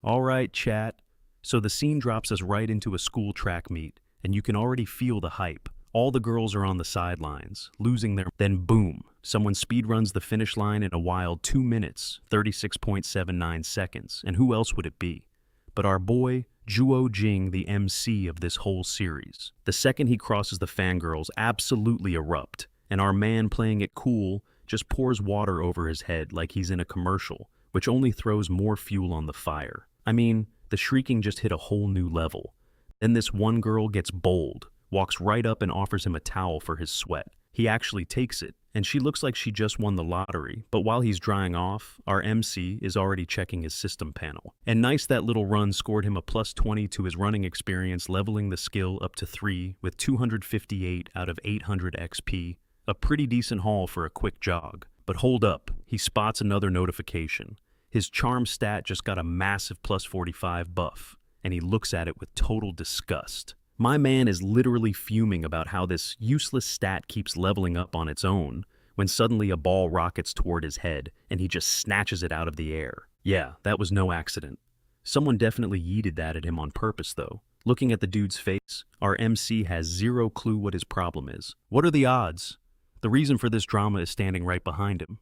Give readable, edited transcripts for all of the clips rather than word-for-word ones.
All right, chat. So the scene drops us right into a school track meet, and you can already feel the hype. All the girls are on the sidelines, losing their. Then boom, someone speedruns the finish line in a wild 2 minutes, 36.79 seconds, and who else would it be? But our boy, Juo Jing, the MC of this whole series. The second he crosses the fangirls, absolutely erupt, and our man playing it cool just pours water over his head like he's in a commercial, which only throws more fuel on the fire. I mean, the shrieking just hit a whole new level. Then this one girl gets bold, walks right up and offers him a towel for his sweat. He actually takes it, and she looks like she just won the lottery, but while he's drying off, our MC is already checking his system panel. And nice, that little run scored him a plus 20 to his running experience, leveling the skill up to 3 with 258 out of 800 XP. A pretty decent haul for a quick jog. But hold up, he spots another notification. His charm stat just got a massive plus 45 buff, and he looks at it with total disgust. My man is literally fuming about how this useless stat keeps leveling up on its own, when suddenly a ball rockets toward his head, and he just snatches it out of the air. Yeah, that was no accident. Someone definitely yeeted that at him on purpose, though. Looking at the dude's face, our MC has zero clue what his problem is. What are the odds? The reason for this drama is standing right behind him.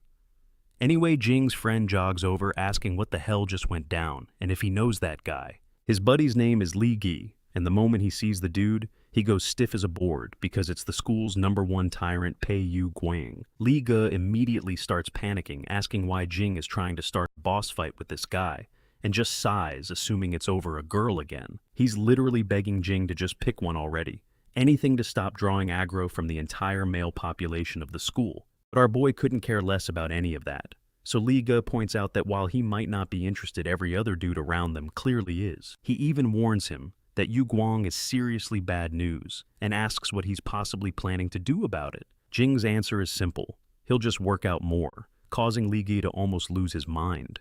Anyway, Jing's friend jogs over asking what the hell just went down, and if he knows that guy. His buddy's name is Li Gi, and the moment he sees the dude, he goes stiff as a board because it's the school's #1 tyrant, Pei Yu Guang. Li Ge immediately starts panicking, asking why Jing is trying to start a boss fight with this guy, and just sighs, assuming it's over a girl again. He's literally begging Jing to just pick one already. Anything to stop drawing aggro from the entire male population of the school. But our boy couldn't care less about any of that. So Li Ge points out that while he might not be interested, every other dude around them clearly is. He even warns him that Yu Guang is seriously bad news, and asks what he's possibly planning to do about it. Jing's answer is simple. He'll just work out more, causing Li Ge to almost lose his mind,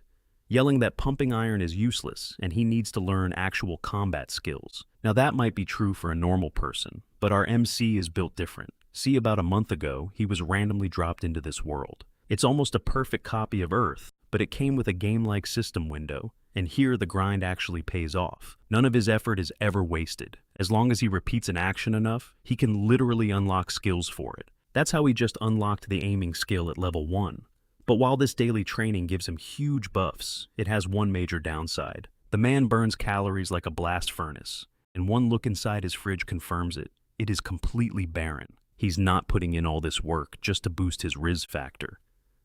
yelling that pumping iron is useless and he needs to learn actual combat skills. Now that might be true for a normal person, but our MC is built different. See, about a month ago, he was randomly dropped into this world. It's almost a perfect copy of Earth, but it came with a game-like system window, and here the grind actually pays off. None of his effort is ever wasted. As long as he repeats an action enough, he can literally unlock skills for it. That's how he just unlocked the aiming skill at level 1. But while this daily training gives him huge buffs, it has one major downside. The man burns calories like a blast furnace, and one look inside his fridge confirms it. It is completely barren. He's not putting in all this work just to boost his Riz factor.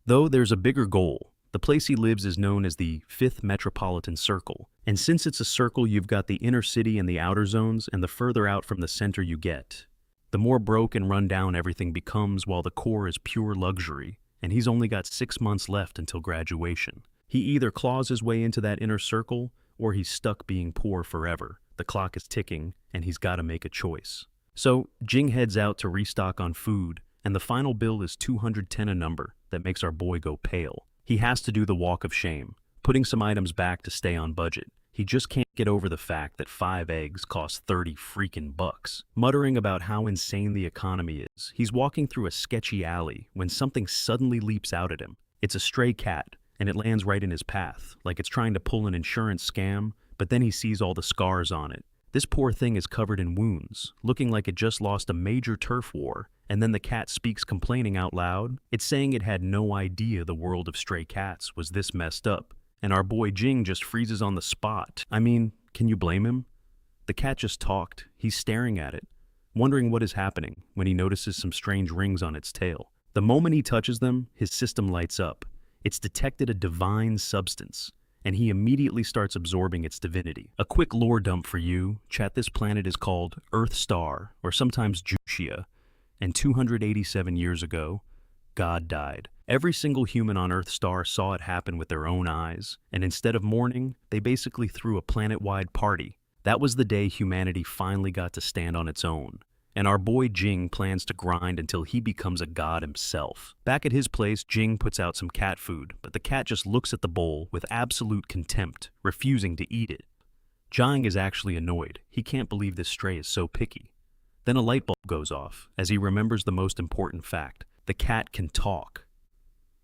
Though there's a bigger goal. The place he lives is known as the 5th Metropolitan Circle, and since it's a circle, you've got the inner city and the outer zones, and the further out from the center you get, the more broke and run down everything becomes, while the core is pure luxury, and he's only got 6 months left until graduation. He either claws his way into that inner circle, or he's stuck being poor forever. The clock is ticking, and he's got to make a choice. So, Jing heads out to restock on food, and the final bill is 210 a number that makes our boy go pale. He has to do the walk of shame, putting some items back to stay on budget. He just can't get over the fact that 5 eggs cost 30 freaking bucks. Muttering about how insane the economy is, he's walking through a sketchy alley when something suddenly leaps out at him. It's a stray cat, and it lands right in his path, like it's trying to pull an insurance scam, but then he sees all the scars on it. This poor thing is covered in wounds, looking like it just lost a major turf war, and then the cat speaks complaining out loud. It's saying it had no idea the world of stray cats was this messed up, and our boy Jing just freezes on the spot. I mean, can you blame him? The cat just talked. He's staring at it, wondering what is happening when he notices some strange rings on its tail. The moment he touches them, his system lights up. It's detected a divine substance, and he immediately starts absorbing its divinity. A quick lore dump for you, chat. This planet is called Earth Star, or sometimes Jushia, and 287 years ago, God died. Every single human on Earth Star saw it happen with their own eyes, and instead of mourning, they basically threw a planet-wide party. That was the day humanity finally got to stand on its own. And our boy Jing plans to grind until he becomes a god himself. Back at his place, Jing puts out some cat food, but the cat just looks at the bowl with absolute contempt, refusing to eat it. Jing is actually annoyed. He can't believe this stray is so picky. Then a light bulb goes off, as he remembers the most important fact. The cat can talk.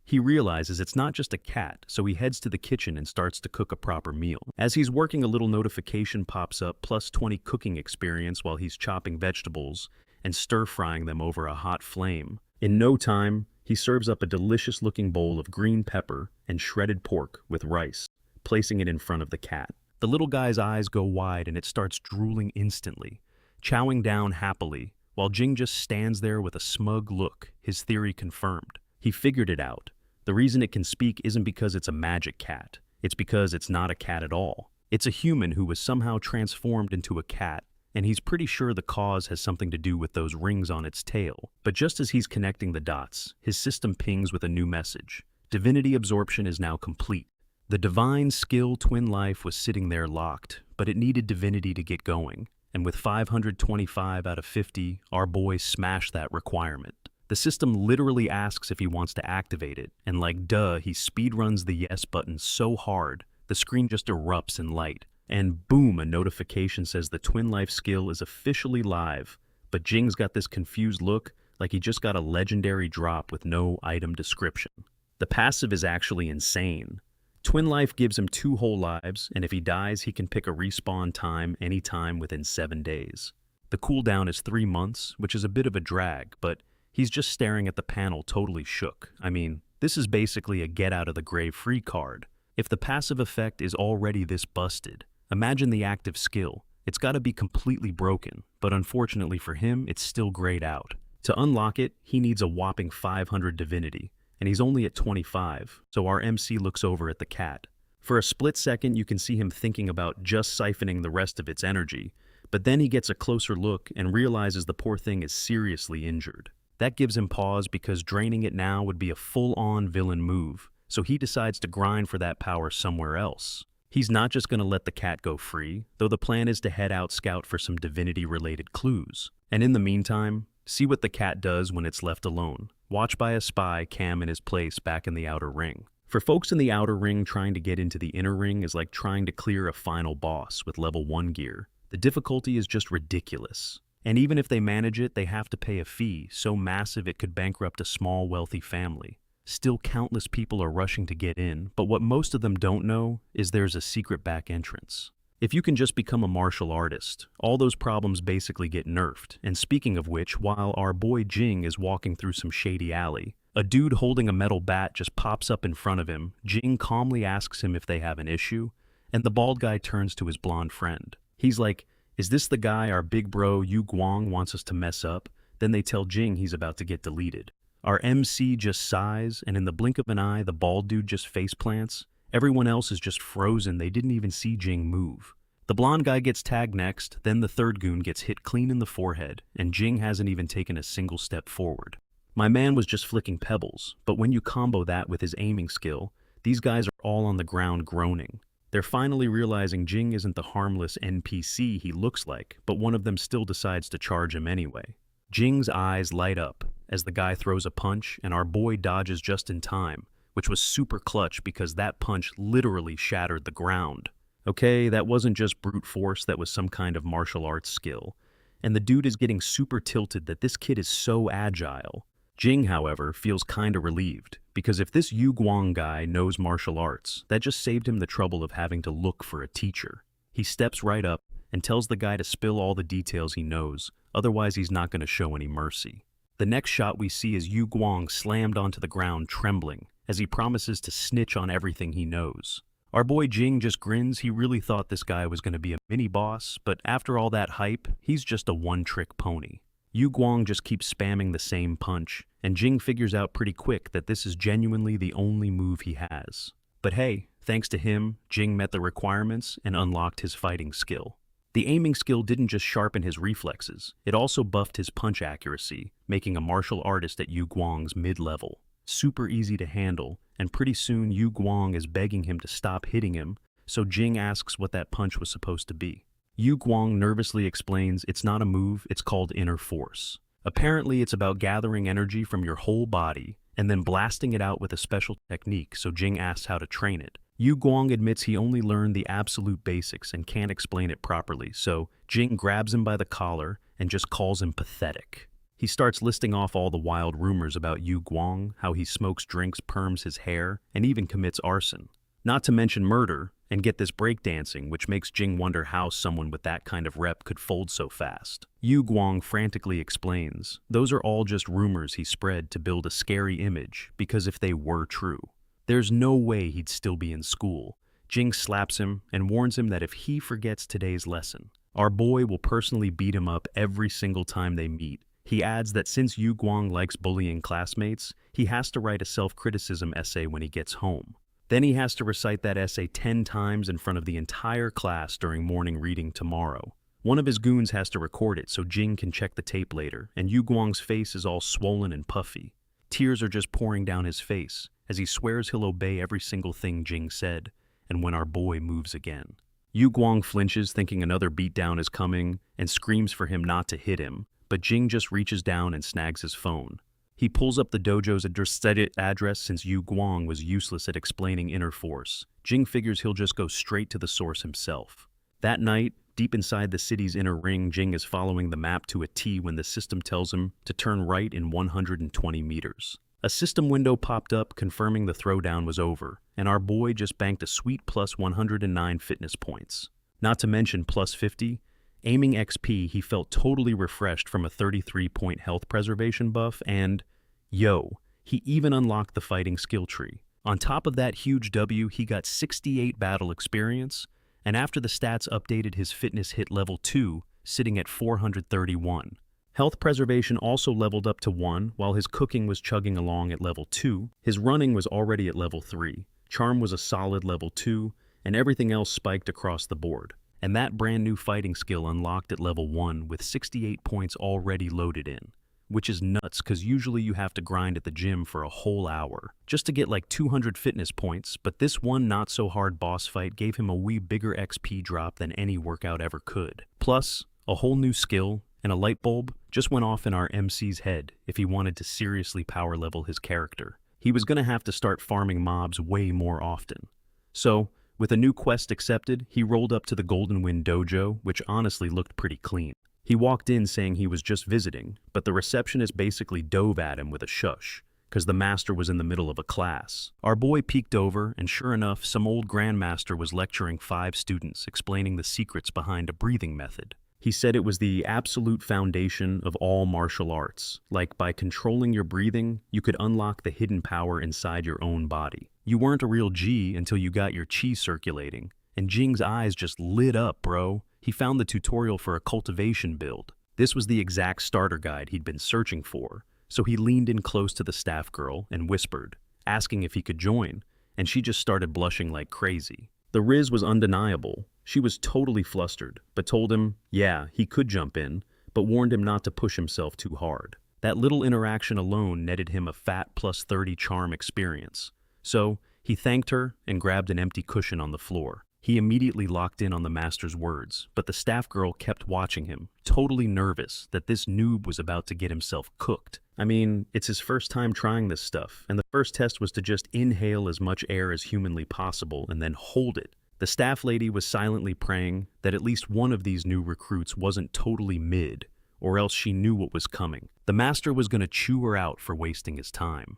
He realizes it's not just a cat, so he heads to the kitchen and starts to cook a proper meal. As he's working, a little notification pops up, plus 20 cooking experience while he's chopping vegetables and stir-frying them over a hot flame. In no time, he serves up a delicious-looking bowl of green pepper and shredded pork with rice, placing it in front of the cat. The little guy's eyes go wide and it starts drooling instantly, chowing down happily, while Jing just stands there with a smug look, his theory confirmed. He figured it out. The reason it can speak isn't because it's a magic cat. It's because it's not a cat at all. It's a human who was somehow transformed into a cat, and he's pretty sure the cause has something to do with those rings on its tail. But just as he's connecting the dots, his system pings with a new message. Divinity absorption is now complete. The divine skill twin life was sitting there locked, but it needed divinity to get going. And with 525 out of 50, our boy smashed that requirement. The system literally asks if he wants to activate it, and like duh, he speedruns the yes button so hard, the screen just erupts in light. And boom, a notification says the twin life skill is officially live. But Jing's got this confused look, like he just got a legendary drop with no item description. The passive is actually insane. Twin life gives him 2 whole lives, and if he dies, he can pick a respawn time anytime within 7 days. The cooldown is 3 months, which is a bit of a drag, but he's just staring at the panel totally shook. I mean, this is basically a get out of the grave free card. If the passive effect is already this busted, imagine the active skill. It's got to be completely broken, but unfortunately for him, it's still grayed out. To unlock it, he needs a whopping 500 divinity, and he's only at 25, so our MC looks over at the cat. For a split second, you can see him thinking about just siphoning the rest of its energy, but then he gets a closer look and realizes the poor thing is seriously injured. That gives him pause because draining it now would be a full-on villain move, so he decides to grind for that power somewhere else. He's not just going to let the cat go free, though the plan is to head out scout for some divinity-related clues. And in the meantime, see what the cat does when it's left alone. Watch by a spy, Cam in his place back in the outer ring. For folks in the outer ring, trying to get into the inner ring is like trying to clear a final boss with level 1 gear. The difficulty is just ridiculous. And even if they manage it, they have to pay a fee so massive it could bankrupt a small, wealthy family. Still, countless people are rushing to get in, but what most of them don't know is there's a secret back entrance. If you can just become a martial artist, all those problems basically get nerfed. And speaking of which, while our boy Jing is walking through some shady alley, a dude holding a metal bat just pops up in front of him. Jing calmly asks him if they have an issue, and the bald guy turns to his blonde friend. He's like, "Is this the guy our big bro Yu Guang wants us to mess up?" Then they tell Jing he's about to get deleted. Our MC just sighs, and in the blink of an eye, the bald dude just face plants. Everyone else is just frozen. They didn't even see Jing move. The blonde guy gets tagged next, then the third goon gets hit clean in the forehead, and Jing hasn't even taken a single step forward. My man was just flicking pebbles, but when you combo that with his aiming skill, these guys are all on the ground groaning. They're finally realizing Jing isn't the harmless NPC he looks like, but one of them still decides to charge him anyway. Jing's eyes light up as the guy throws a punch, and our boy dodges just in time, which was super clutch because that punch literally shattered the ground. Okay, that wasn't just brute force, that was some kind of martial arts skill. And the dude is getting super tilted that this kid is so agile. Jing, however, feels kinda relieved, because if this Yu Guang guy knows martial arts, that just saved him the trouble of having to look for a teacher. He steps right up and tells the guy to spill all the details he knows, otherwise he's not going to show any mercy. The next shot we see is Yu Guang slammed onto the ground trembling, as he promises to snitch on everything he knows. Our boy Jing just grins. He really thought this guy was going to be a mini-boss, but after all that hype, he's just a one-trick pony. Yu Guang just keeps spamming the same punch, and Jing figures out pretty quick that this is genuinely the only move he has. But hey, thanks to him, Jing met the requirements and unlocked his fighting skill. The aiming skill didn't just sharpen his reflexes, it also buffed his punch accuracy, making a martial artist at Yu Guang's mid-level. Super easy to handle, and pretty soon Yu Guang is begging him to stop hitting him, so Jing asks what that punch was supposed to be. Yu Guang nervously explains it's not a move, it's called inner force. Apparently it's about gathering energy from your whole body and then blasting it out with a special technique, so Jing asks how to train it. Yu Guang admits he only learned the absolute basics and can't explain it properly, so Jing grabs him by the collar and just calls him pathetic. He starts listing off all the wild rumors about Yu Guang, how he smokes drinks, perms his hair, and even commits arson. Not to mention murder, and get this breakdancing, which makes Jing wonder how someone with that kind of rep could fold so fast. Yu Guang frantically explains, those are all just rumors he spread to build a scary image, because if they were true, there's no way he'd still be in school. Jing slaps him and warns him that if he forgets today's lesson, our boy will personally beat him up every single time they meet. He adds that since Yu Guang likes bullying classmates, he has to write a self-criticism essay when he gets home. Then he has to recite that essay 10 times in front of the entire class during morning reading tomorrow. One of his goons has to record it so Jing can check the tape later, and Yu Guang's face is all swollen and puffy. Tears are just pouring down his face as he swears he'll obey every single thing Jing said, and when our boy moves again. Yu Guang flinches thinking another beatdown is coming and screams for him not to hit him, but Jing just reaches down and snags his phone. He pulls up the dojo's address since Yu Guang was useless at explaining inner force. Jing figures he'll just go straight to the source himself. That night, deep inside the city's inner ring, Jing is following the map to a T when the system tells him to turn right in 120 meters. A system window popped up confirming the throwdown was over, and our boy just banked a sweet plus 109 fitness points. Not to mention plus 50. Aiming XP, he felt totally refreshed from a 33-point health preservation buff, and, yo, he even unlocked the fighting skill tree. On top of that huge W, he got 68 battle experience, and after the stats updated, his fitness hit level 2, sitting at 431. Health preservation also leveled up to 1, while his cooking was chugging along at level 2. His running was already at level 3. Charm was a solid level 2, and everything else spiked across the board. And that brand new fighting skill unlocked at level 1 with 68 points already loaded in. Which is nuts because usually you have to grind at the gym for a whole hour just to get like 200 fitness points, but this one not so hard boss fight gave him a wee bigger XP drop than any workout ever could. Plus, a whole new skill and a light bulb just went off in our MC's head if he wanted to seriously power level his character. He was going to have to start farming mobs way more often. So, with a new quest accepted, he rolled up to the Golden Wind Dojo, which honestly looked pretty clean. He walked in saying he was just visiting, but the receptionist basically dove at him with a shush, because the master was in the middle of a class. Our boy peeked over, and sure enough, some old grandmaster was lecturing 5 students, explaining the secrets behind a breathing method. He said it was the absolute foundation of all martial arts. Like, by controlling your breathing, you could unlock the hidden power inside your own body. You weren't a real G until you got your chi circulating, and Jing's eyes just lit up, bro. He found the tutorial for a cultivation build. This was the exact starter guide he'd been searching for, so he leaned in close to the staff girl and whispered, asking if he could join, and she just started blushing like crazy. The riz was undeniable. She was totally flustered, but told him, yeah, he could jump in, but warned him not to push himself too hard. That little interaction alone netted him a fat plus 30 charm experience. So, he thanked her and grabbed an empty cushion on the floor. He immediately locked in on the master's words, but the staff girl kept watching him, totally nervous that this noob was about to get himself cooked. I mean, it's his first time trying this stuff, and the first test was to just inhale as much air as humanly possible and then hold it. The staff lady was silently praying that at least one of these new recruits wasn't totally mid, or else she knew what was coming. The master was going to chew her out for wasting his time.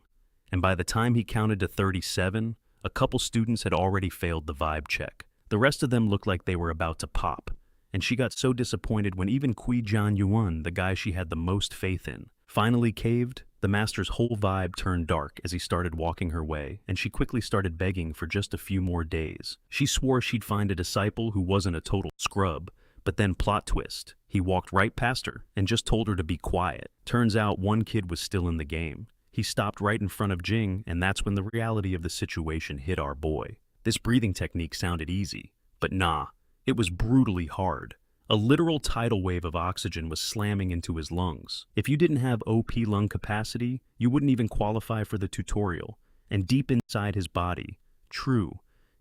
And by the time he counted to 37, a couple students had already failed the vibe check. The rest of them looked like they were about to pop, and she got so disappointed when even Kui Jian Yuan, the guy she had the most faith in, finally caved. The master's whole vibe turned dark as he started walking her way, and she quickly started begging for just a few more days. She swore she'd find a disciple who wasn't a total scrub, but then plot twist. He walked right past her and just told her to be quiet. Turns out one kid was still in the game. He stopped right in front of Jing, and that's when the reality of the situation hit our boy. This breathing technique sounded easy, but nah, it was brutally hard. A literal tidal wave of oxygen was slamming into his lungs. If you didn't have OP lung capacity, you wouldn't even qualify for the tutorial. And deep inside his body, true,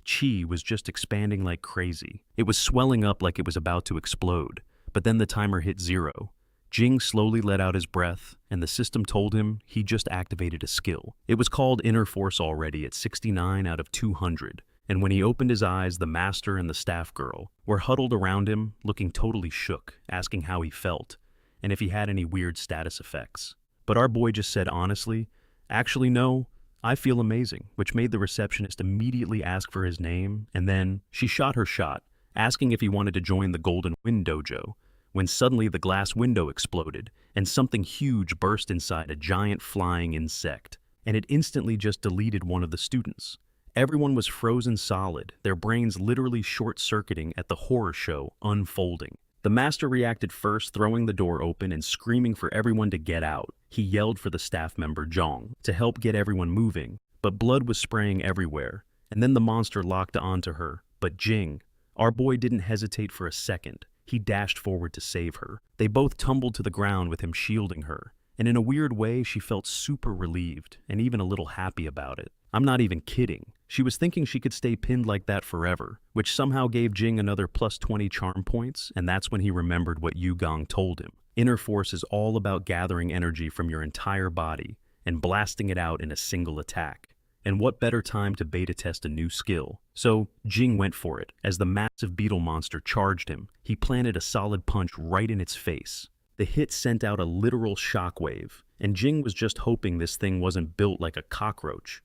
chi was just expanding like crazy. It was swelling up like it was about to explode, but then the timer hit 0. Jing slowly let out his breath, and the system told him he just activated a skill. It was called Inner Force already at 69 out of 200. And when he opened his eyes, the master and the staff girl were huddled around him, looking totally shook, asking how he felt. and if he had any weird status effects. But our boy just said honestly, "Actually, no, I feel amazing," which made the receptionist immediately ask for his name, and then she shot her shot, asking if he wanted to join the Golden Wind Dojo, when suddenly the glass window exploded, and something huge burst inside a giant flying insect, and it instantly just deleted one of the students. Everyone was frozen solid, their brains literally short-circuiting at the horror show unfolding. The master reacted first, throwing the door open and screaming for everyone to get out. He yelled for the staff member, Zhang, to help get everyone moving, but blood was spraying everywhere, and then the monster locked onto her. But Jing, our boy, didn't hesitate for a second. He dashed forward to save her. They both tumbled to the ground with him shielding her, and in a weird way she felt super relieved and even a little happy about it. I'm not even kidding. She was thinking she could stay pinned like that forever, which somehow gave Jing another plus 20 charm points, and that's when he remembered what Yu Gong told him. Inner force is all about gathering energy from your entire body and blasting it out in a single attack. And what better time to beta test a new skill? So Jing went for it. As the massive beetle monster charged him, he planted a solid punch right in its face. The hit sent out a literal shockwave, and Jing was just hoping this thing wasn't built like a cockroach,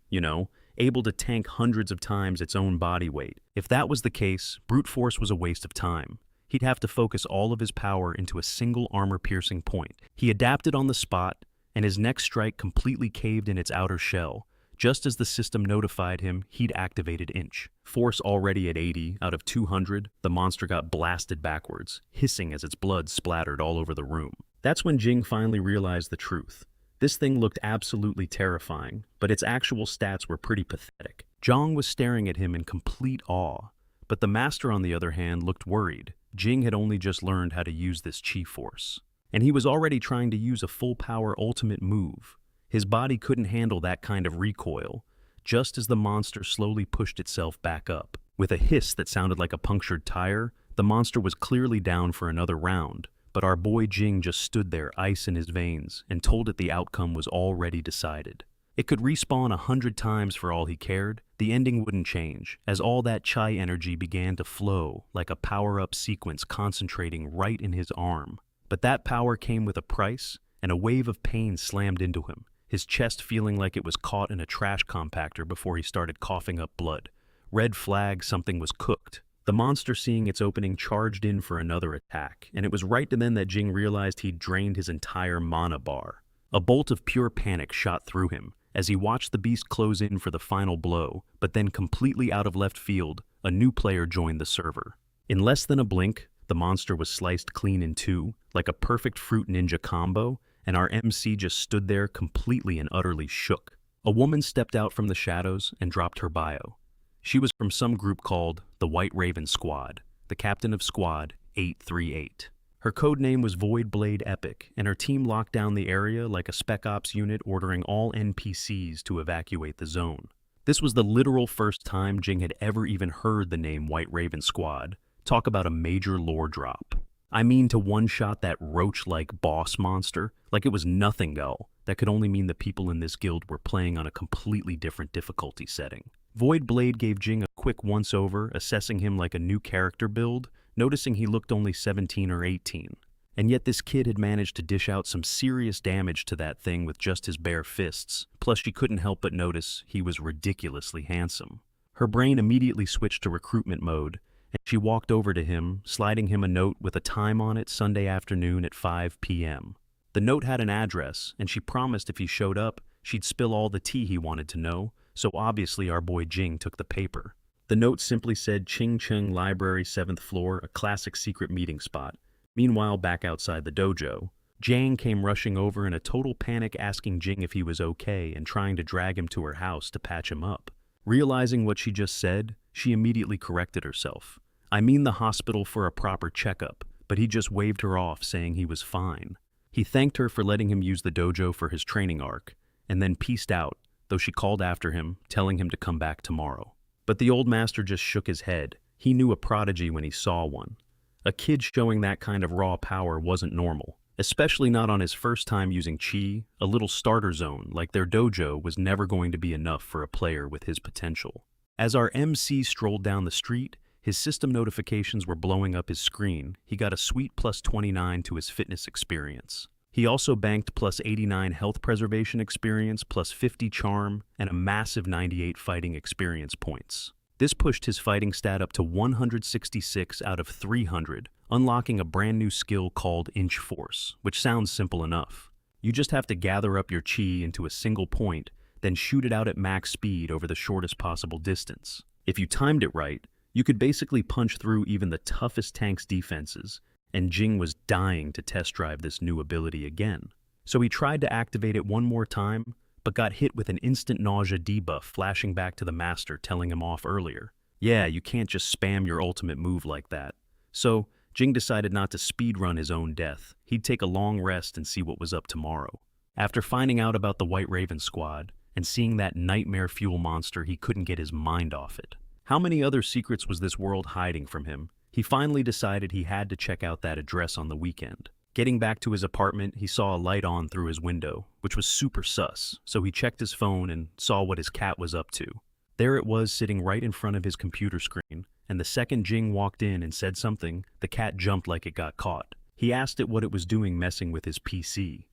able to tank hundreds of times its own body weight. If that was the case, brute force was a waste of time. He'd have to focus all of his power into a single armor-piercing point. He adapted on the spot, and his next strike completely caved in its outer shell. Just as the system notified him, he'd activated Inch. Force already at 80 out of 200, the monster got blasted backwards, hissing as its blood splattered all over the room. That's when Jing finally realized the truth. This thing looked absolutely terrifying, but its actual stats were pretty pathetic. Zhang was staring at him in complete awe, but the master, on the other hand, looked worried. Jing had only just learned how to use this chi force, and he was already trying to use a full-power ultimate move. His body couldn't handle that kind of recoil, just as the monster slowly pushed itself back up. With a hiss that sounded like a punctured tire, the monster was clearly down for another round, but our boy Jing just stood there, ice in his veins, and told it the outcome was already decided. It could respawn 100 times for all he cared. The ending wouldn't change, as all that chai energy began to flow like a power-up sequence concentrating right in his arm. But that power came with a price, and a wave of pain slammed into him, his chest feeling like it was caught in a trash compactor before he started coughing up blood. Red flag, something was cooked. The monster, seeing its opening, charged in for another attack, and it was right then that Jing realized he'd drained his entire mana bar. A bolt of pure panic shot through him as he watched the beast close in for the final blow, but then completely out of left field, a new player joined the server. In less than a blink, the monster was sliced clean in two, like a perfect fruit ninja combo, and our MC just stood there completely and utterly shook. A woman stepped out from the shadows and dropped her bio. She was from some group called the White Raven Squad, the captain of Squad 838. Her code name was Void Blade Epic, and her team locked down the area like a Spec Ops unit, ordering all NPCs to evacuate the zone. This was the literal first time Jing had ever even heard the name White Raven Squad. Talk about a major lore drop. I mean, to one-shot that roach-like boss monster like it was nothing, though. That could only mean the people in this guild were playing on a completely different difficulty setting. Void Blade gave Jing a quick once-over, assessing him like a new character build, noticing he looked only 17 or 18. And yet this kid had managed to dish out some serious damage to that thing with just his bare fists. Plus, she couldn't help but notice he was ridiculously handsome. Her brain immediately switched to recruitment mode, and she walked over to him, sliding him a note with a time on it: Sunday afternoon at 5 p.m. The note had an address, and she promised if he showed up, she'd spill all the tea he wanted to know, so obviously our boy Jing took the paper. The note simply said Ching Chung Library 7th floor, a classic secret meeting spot. Meanwhile, back outside the dojo, Jang came rushing over in a total panic, asking Jing if he was okay and trying to drag him to her house to patch him up. Realizing what she just said, she immediately corrected herself. I mean the hospital for a proper checkup, but he just waved her off, saying he was fine. He thanked her for letting him use the dojo for his training arc, and then peaced out, though she called after him, telling him to come back tomorrow. But the old master just shook his head. He knew a prodigy when he saw one. A kid showing that kind of raw power wasn't normal, especially not on his first time using chi. A little starter zone like their dojo was never going to be enough for a player with his potential. As our MC strolled down the street, His system notifications were blowing up his screen. He got a sweet plus 29 to his fitness experience. He also banked plus 89 health preservation experience, plus 50 charm, and a massive 98 fighting experience points. This pushed his fighting stat up to 166 out of 300, unlocking a brand new skill called Inch Force, which sounds simple enough. You just have to gather up your chi into a single point, then shoot it out at max speed over the shortest possible distance. If you timed it right, you could basically punch through even the toughest tank's defenses, and Jing was dying to test drive this new ability again. So he tried to activate it one more time, but got hit with an instant nausea debuff flashing back to the master telling him off earlier. Yeah, you can't just spam your ultimate move like that. So Jing decided not to speedrun his own death. He'd take a long rest and see what was up tomorrow. After finding out about the White Raven squad and seeing that nightmare fuel monster, he couldn't get his mind off it. How many other secrets was this world hiding from him? He finally decided he had to check out that address on the weekend. Getting back to his apartment, he saw a light on through his window, which was super sus, so he checked his phone and saw what his cat was up to. There it was, sitting right in front of his computer screen, and the second Jing walked in and said something, the cat jumped like it got caught. He asked it what it was doing messing with his PC.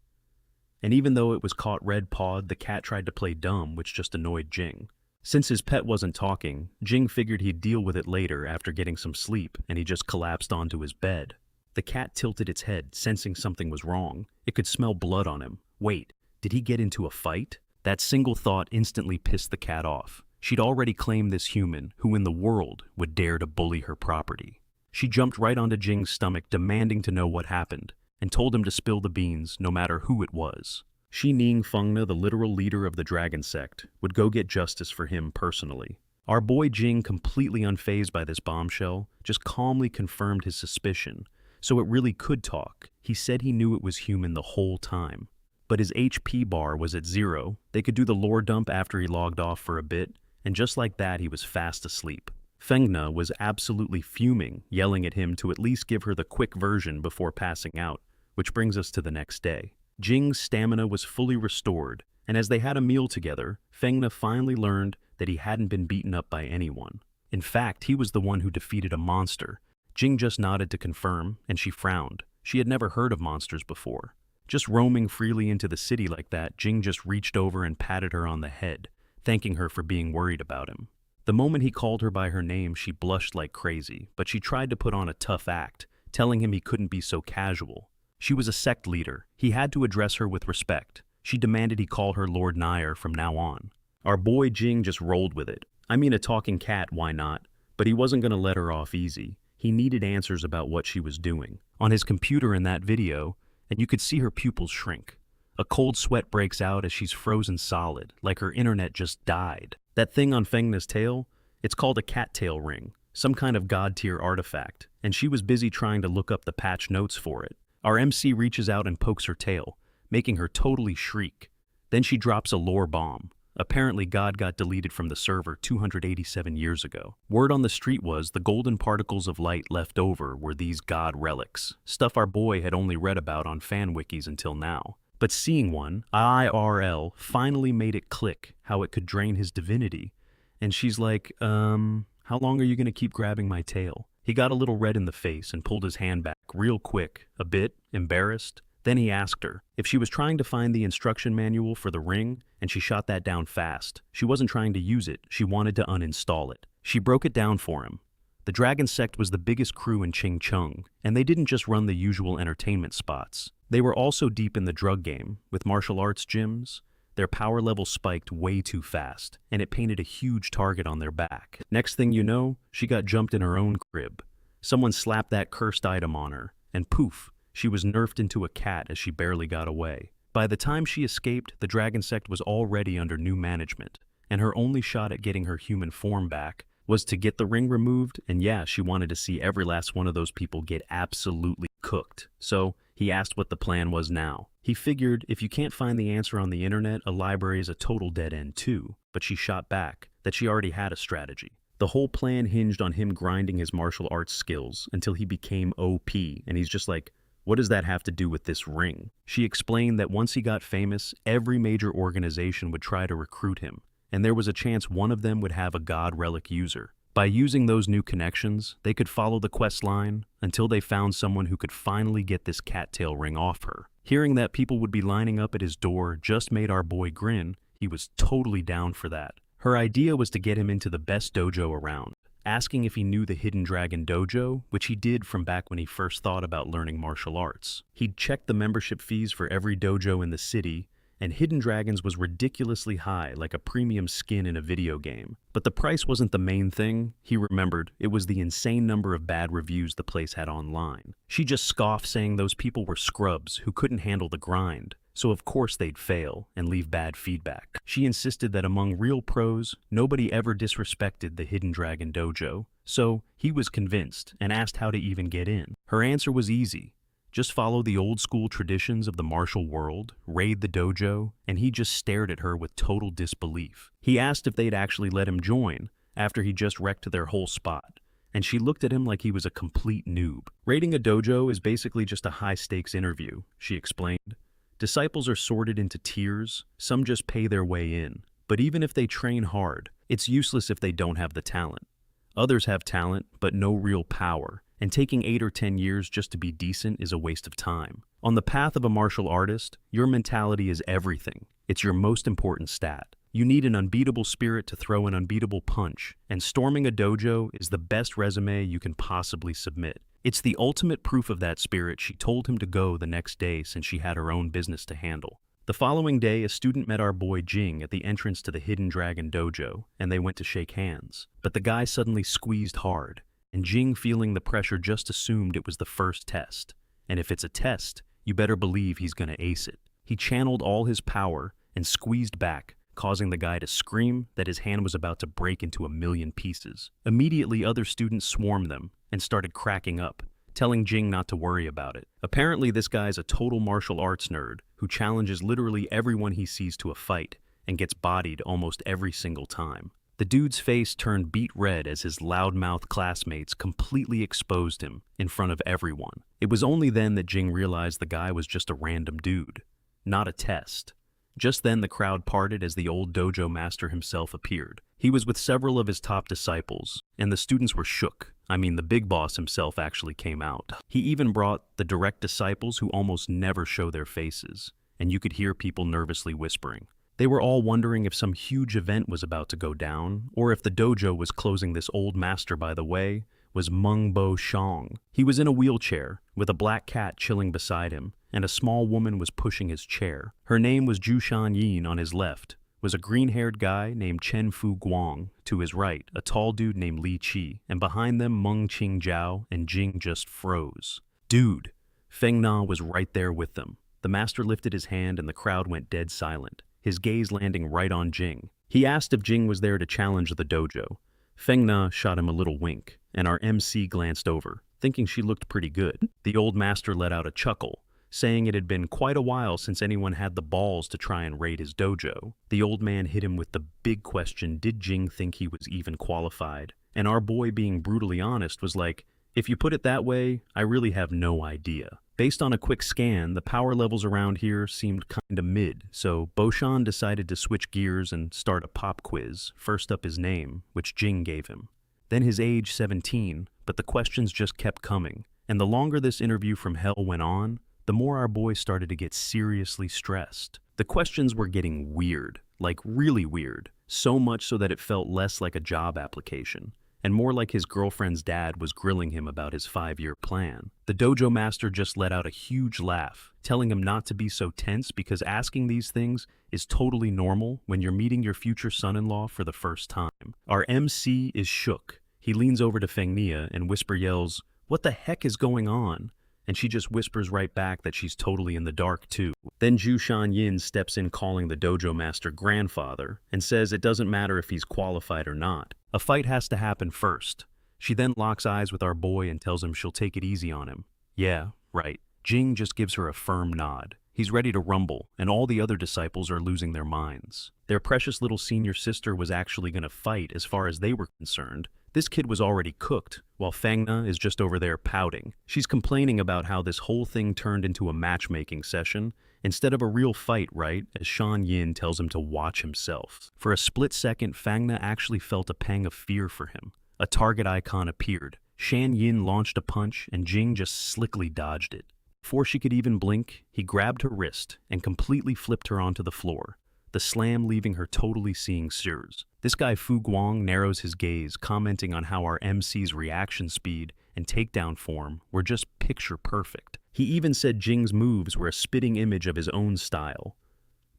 And even though it was caught red-pawed, the cat tried to play dumb, which just annoyed Jing. Since his pet wasn't talking, Jing figured he'd deal with it later after getting some sleep, and he just collapsed onto his bed. The cat tilted its head, sensing something was wrong. It could smell blood on him. Wait, did he get into a fight? That single thought instantly pissed the cat off. She'd already claimed this human, who in the world would dare to bully her property. She jumped right onto Jing's stomach, demanding to know what happened, and told him to spill the beans, no matter who it was. Shi Ning Fengna, the literal leader of the dragon sect, would go get justice for him personally. Our boy Jing, completely unfazed by this bombshell, just calmly confirmed his suspicion, so it really could talk. He said he knew it was human the whole time. But his HP bar was at 0. They could do the lore dump after he logged off for a bit, and just like that he was fast asleep. Fengna was absolutely fuming, yelling at him to at least give her the quick version before passing out, which brings us to the next day. Jing's stamina was fully restored, and as they had a meal together, Fengna finally learned that he hadn't been beaten up by anyone. In fact, he was the one who defeated a monster. Jing just nodded to confirm, and she frowned. She had never heard of monsters before. Just roaming freely into the city like that, Jing just reached over and patted her on the head, thanking her for being worried about him. The moment he called her by her name, she blushed like crazy, but she tried to put on a tough act, telling him he couldn't be so casual. She was a sect leader. He had to address her with respect. She demanded he call her Lord Nair from now on. Our boy Jing just rolled with it. I mean, a talking cat, why not? But he wasn't going to let her off easy. He needed answers about what she was doing. On his computer in that video, and you could see her pupils shrink. A cold sweat breaks out as she's frozen solid, like her internet just died. That thing on Fengna's tail? It's called a cattail ring, some kind of god-tier artifact, and she was busy trying to look up the patch notes for it. Our MC reaches out and pokes her tail, making her totally shriek. Then she drops a lore bomb. Apparently God got deleted from the server 287 years ago. Word on the street was the golden particles of light left over were these god relics, stuff our boy had only read about on fan wikis until now. But seeing one, IRL, finally made it click how it could drain his divinity. And she's like, how long are you gonna keep grabbing my tail? He got a little red in the face and pulled his hand back real quick, a bit embarrassed. Then he asked her if she was trying to find the instruction manual for the ring, and she shot that down fast. She wasn't trying to use it, she wanted to uninstall it. She broke it down for him. The Dragon Sect was the biggest crew in Ching Chung, and they didn't just run the usual entertainment spots. They were also deep in the drug game, with martial arts gyms. Their power level spiked way too fast, and it painted a huge target on their back. Next thing you know, she got jumped in her own crib. Someone slapped that cursed item on her, and poof, she was nerfed into a cat as she barely got away. By the time she escaped, the Dragon Sect was already under new management, and her only shot at getting her human form back was to get the ring removed, and yeah, she wanted to see every last one of those people get absolutely cooked. So he asked what the plan was now. He figured if you can't find the answer on the internet, a library is a total dead end too, but she shot back that she already had a strategy. The whole plan hinged on him grinding his martial arts skills until he became OP, and he's just like, what does that have to do with this ring? She explained that once he got famous, every major organization would try to recruit him, and there was a chance one of them would have a god relic user. By using those new connections, they could follow the quest line until they found someone who could finally get this cattail ring off her. Hearing that people would be lining up at his door just made our boy grin. He was totally down for that. Her idea was to get him into the best dojo around, asking if he knew the Hidden Dragon Dojo, which he did from back when he first thought about learning martial arts. He'd checked the membership fees for every dojo in the city, and Hidden Dragons was ridiculously high, like a premium skin in a video game. But the price wasn't the main thing, he remembered. It was the insane number of bad reviews the place had online. She just scoffed, saying those people were scrubs who couldn't handle the grind, so of course they'd fail and leave bad feedback. She insisted that among real pros, nobody ever disrespected the Hidden Dragon Dojo, so he was convinced and asked how to even get in. Her answer was easy. Just follow the old school traditions of the martial world, raid the dojo, and he just stared at her with total disbelief. He asked if they'd actually let him join after he just wrecked their whole spot, and she looked at him like he was a complete noob. Raiding a dojo is basically just a high-stakes interview, she explained. Disciples are sorted into tiers, some just pay their way in, but even if they train hard, it's useless if they don't have the talent. Others have talent, but no real power, and taking 8 or 10 years just to be decent is a waste of time. On the path of a martial artist, your mentality is everything. It's your most important stat. You need an unbeatable spirit to throw an unbeatable punch, and storming a dojo is the best resume you can possibly submit. It's the ultimate proof of that spirit. She told him to go the next day since she had her own business to handle. The following day, a student met our boy Jing at the entrance to the Hidden Dragon Dojo, and they went to shake hands. But the guy suddenly squeezed hard, and Jing, feeling the pressure, just assumed it was the first test. And if it's a test, you better believe he's gonna ace it. He channeled all his power and squeezed back, causing the guy to scream that his hand was about to break into a million pieces. Immediately, other students swarmed them and started cracking up, telling Jing not to worry about it. Apparently, this guy's a total martial arts nerd who challenges literally everyone he sees to a fight and gets bodied almost every single time. The dude's face turned beet red as his loudmouth classmates completely exposed him in front of everyone. It was only then that Jing realized the guy was just a random dude, not a test. Just then the crowd parted as the old dojo master himself appeared. He was with several of his top disciples, and the students were shook. I mean, the big boss himself actually came out. He even brought the direct disciples who almost never show their faces, and you could hear people nervously whispering. They were all wondering if some huge event was about to go down, or if the dojo was closing. This old master, by the way, was Meng Bo Shang. He was in a wheelchair, with a black cat chilling beside him, and a small woman was pushing his chair. Her name was Jushan Yin. On his left was a green-haired guy named Chen Fu Guang. To his right, a tall dude named Li Qi, and behind them Meng Qing Zhao, and Jing just froze. Dude! Feng Na was right there with them. The master lifted his hand and the crowd went dead silent, his gaze landing right on Jing. He asked if Jing was there to challenge the dojo. Feng Na shot him a little wink, and our MC glanced over, thinking she looked pretty good. The old master let out a chuckle, saying it had been quite a while since anyone had the balls to try and raid his dojo. The old man hit him with the big question, did Jing think he was even qualified? And our boy, being brutally honest, was like, if you put it that way, I really have no idea. Based on a quick scan, the power levels around here seemed kinda mid, so Boshan decided to switch gears and start a pop quiz. First up, his name, which Jing gave him. Then his age, 17, but the questions just kept coming. And the longer this interview from hell went on, the more our boy started to get seriously stressed. The questions were getting weird, like really weird, so much so that it felt less like a job application, and more like his girlfriend's dad was grilling him about his 5-year plan. The dojo master just let out a huge laugh, telling him not to be so tense because asking these things is totally normal when you're meeting your future son-in-law for the first time. Our MC is shook. He leans over to Feng Nia and yells, "What the heck is going on?" And she just whispers right back that she's totally in the dark too. Then Jushan Yin steps in, calling the dojo master grandfather, and says it doesn't matter if he's qualified or not. A fight has to happen first. She then locks eyes with our boy and tells him she'll take it easy on him. Yeah, right. Jing just gives her a firm nod. He's ready to rumble, and all the other disciples are losing their minds. Their precious little senior sister was actually going to fight as far as they were concerned. This kid was already cooked, while Feng Na is just over there pouting. She's complaining about how this whole thing turned into a matchmaking session instead of a real fight, right? As Shan Yin tells him to watch himself. For a split second, Feng Na actually felt a pang of fear for him. A target icon appeared. Shan Yin launched a punch, and Jing just slickly dodged it. Before she could even blink, he grabbed her wrist and completely flipped her onto the floor, the slam leaving her totally seeing sirs. This guy Fu Guang narrows his gaze, commenting on how our MC's reaction speed and takedown form were just picture perfect. He even said Jing's moves were a spitting image of his own style.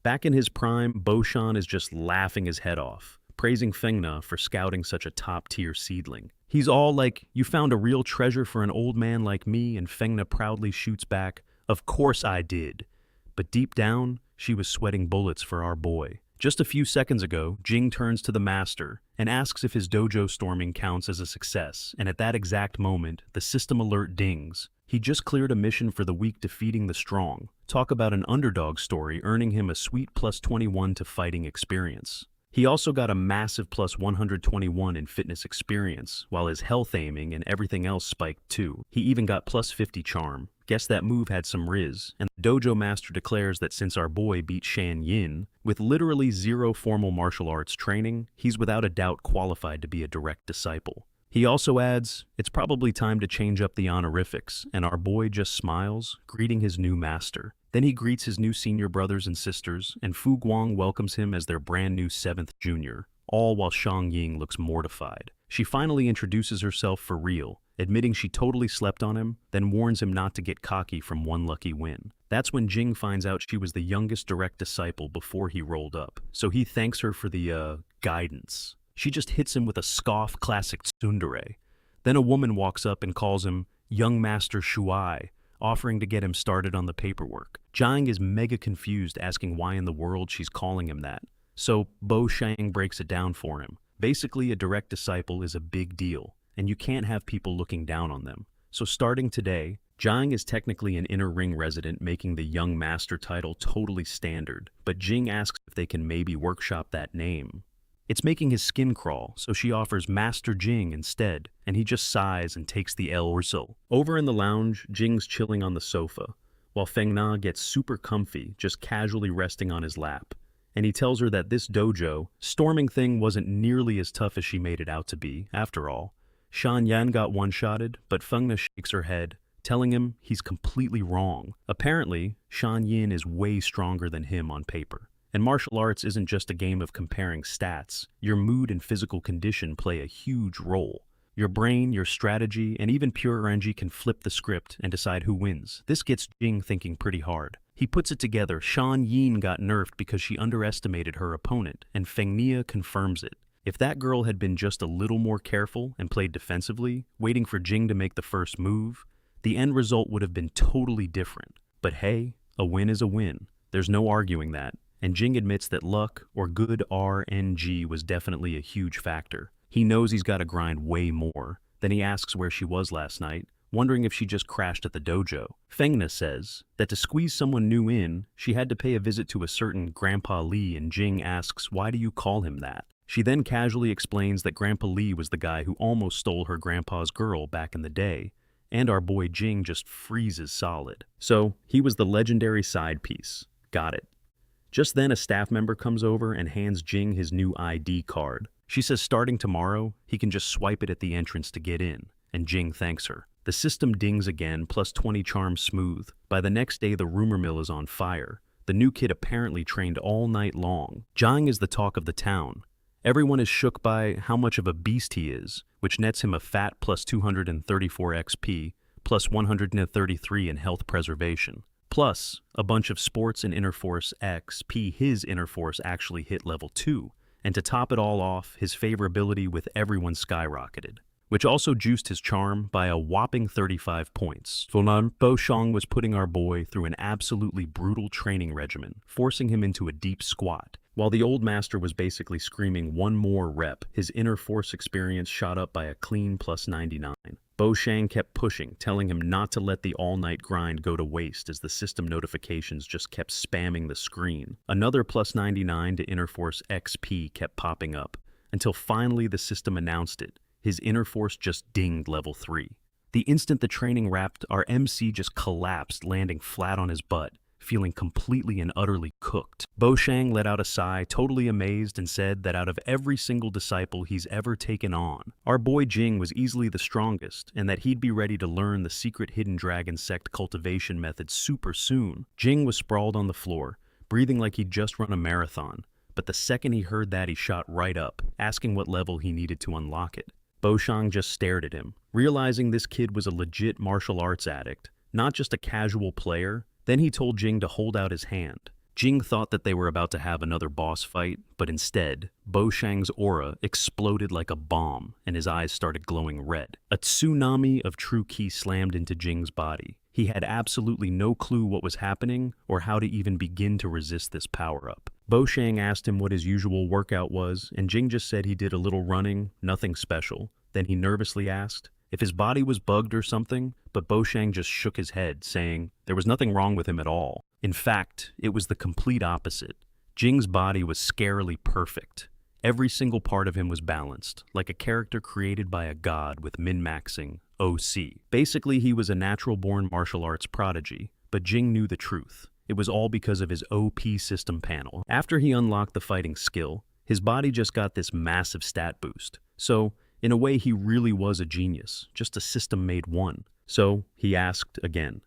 Back in his prime, Bo Shan is just laughing his head off, praising Fengna for scouting such a top-tier seedling. He's all like, "You found a real treasure for an old man like me," and Fengna proudly shoots back, "Of course I did." But deep down, she was sweating bullets for our boy. Just a few seconds ago, Jing turns to the master and asks if his dojo storming counts as a success, and at that exact moment, the system alert dings. He just cleared a mission for the weak defeating the strong. Talk about an underdog story earning him a sweet plus 21 to fighting experience. He also got a massive plus 121 in fitness experience, while his health aiming and everything else spiked too. He even got plus 50 charm. Guess that move had some riz, and the dojo master declares that since our boy beat Shan Yin, with literally zero formal martial arts training, he's without a doubt qualified to be a direct disciple. He also adds, "It's probably time to change up the honorifics," and our boy just smiles, greeting his new master. Then he greets his new senior brothers and sisters, and Fu Guang welcomes him as their brand new 7th junior, all while Shang Ying looks mortified. She finally introduces herself for real, admitting she totally slept on him, then warns him not to get cocky from one lucky win. That's when Jing finds out she was the youngest direct disciple before he rolled up, so he thanks her for the, guidance. She just hits him with a scoff classic tsundere. Then a woman walks up and calls him Young Master Shuai, offering to get him started on the paperwork. Jiang is mega confused, asking why in the world she's calling him that. So Bo Shang breaks it down for him. Basically, a direct disciple is a big deal, and you can't have people looking down on them. So starting today, Jiang is technically an inner ring resident, making the Young Master title totally standard, but Jing asks if they can maybe workshop that name. It's making his skin crawl, so she offers Master Jing instead, and he just sighs and takes the L whistle. Over in the lounge, Jing's chilling on the sofa, while Feng Na gets super comfy, just casually resting on his lap. And he tells her that this dojo storming thing wasn't nearly as tough as she made it out to be, after all. Shan Yan got one-shotted, but Feng Na shakes her head, telling him he's completely wrong. Apparently, Shan Yin is way stronger than him on paper. And martial arts isn't just a game of comparing stats. Your mood and physical condition play a huge role. Your brain, your strategy, and even pure RNG can flip the script and decide who wins. This gets Jing thinking pretty hard. He puts it together. Shan Yin got nerfed because she underestimated her opponent, and Feng Nia confirms it. If that girl had been just a little more careful and played defensively, waiting for Jing to make the first move, the end result would have been totally different. But hey, a win is a win. There's no arguing that. And Jing admits that luck, or good RNG, was definitely a huge factor. He knows he's got to grind way more. Then he asks where she was last night, wondering if she just crashed at the dojo. Fengna says that to squeeze someone new in, she had to pay a visit to a certain Grandpa Lee, and Jing asks, "Why do you call him that?" She then casually explains that Grandpa Lee was the guy who almost stole her grandpa's girl back in the day, and our boy Jing just freezes solid. So, he was the legendary side piece. Got it. Just then, a staff member comes over and hands Jing his new ID card. She says starting tomorrow, he can just swipe it at the entrance to get in, and Jing thanks her. The system dings again, plus 20 charm smooth. By the next day, the rumor mill is on fire. The new kid apparently trained all night long. Jiang is the talk of the town. Everyone is shook by how much of a beast he is, which nets him a fat plus 234 XP, plus 133 in health preservation. Plus, a bunch of sports and Interforce XP. His Interforce actually hit level 2, and to top it all off, his favorability with everyone skyrocketed, which also juiced his charm by a whopping 35 points. Bo Shang was putting our boy through an absolutely brutal training regimen, forcing him into a deep squat. While the old master was basically screaming one more rep, his Interforce experience shot up by a clean plus 99. Bo Shang kept pushing, telling him not to let the all-night grind go to waste as the system notifications just kept spamming the screen. Another plus 99 to Interforce XP kept popping up, until finally the system announced it. His Interforce just dinged level 3. The instant the training wrapped, our MC just collapsed, landing flat on his butt, feeling completely and utterly cooked. Bo Shang let out a sigh, totally amazed, and said that out of every single disciple he's ever taken on, our boy Jing was easily the strongest, and that he'd be ready to learn the secret hidden dragon sect cultivation method super soon. Jing was sprawled on the floor, breathing like he'd just run a marathon, but the second he heard that, he shot right up, asking what level he needed to unlock it. Bo Shang just stared at him, realizing this kid was a legit martial arts addict, not just a casual player. Then he told Jing to hold out his hand. Jing thought that they were about to have another boss fight, but instead, Bo Shang's aura exploded like a bomb, and his eyes started glowing red. A tsunami of true ki slammed into Jing's body. He had absolutely no clue what was happening or how to even begin to resist this power-up. Bo Shang asked him what his usual workout was, and Jing just said he did a little running, nothing special. Then he nervously asked if his body was bugged or something, but Bo Shang just shook his head, saying there was nothing wrong with him at all. In fact, it was the complete opposite. Jing's body was scarily perfect. Every single part of him was balanced, like a character created by a god with min-maxing OC. Basically, he was a natural-born martial arts prodigy, but Jing knew the truth. It was all because of his OP system panel. After he unlocked the fighting skill, his body just got this massive stat boost. So, in a way, he really was a genius, just a system-made one. So, he asked again,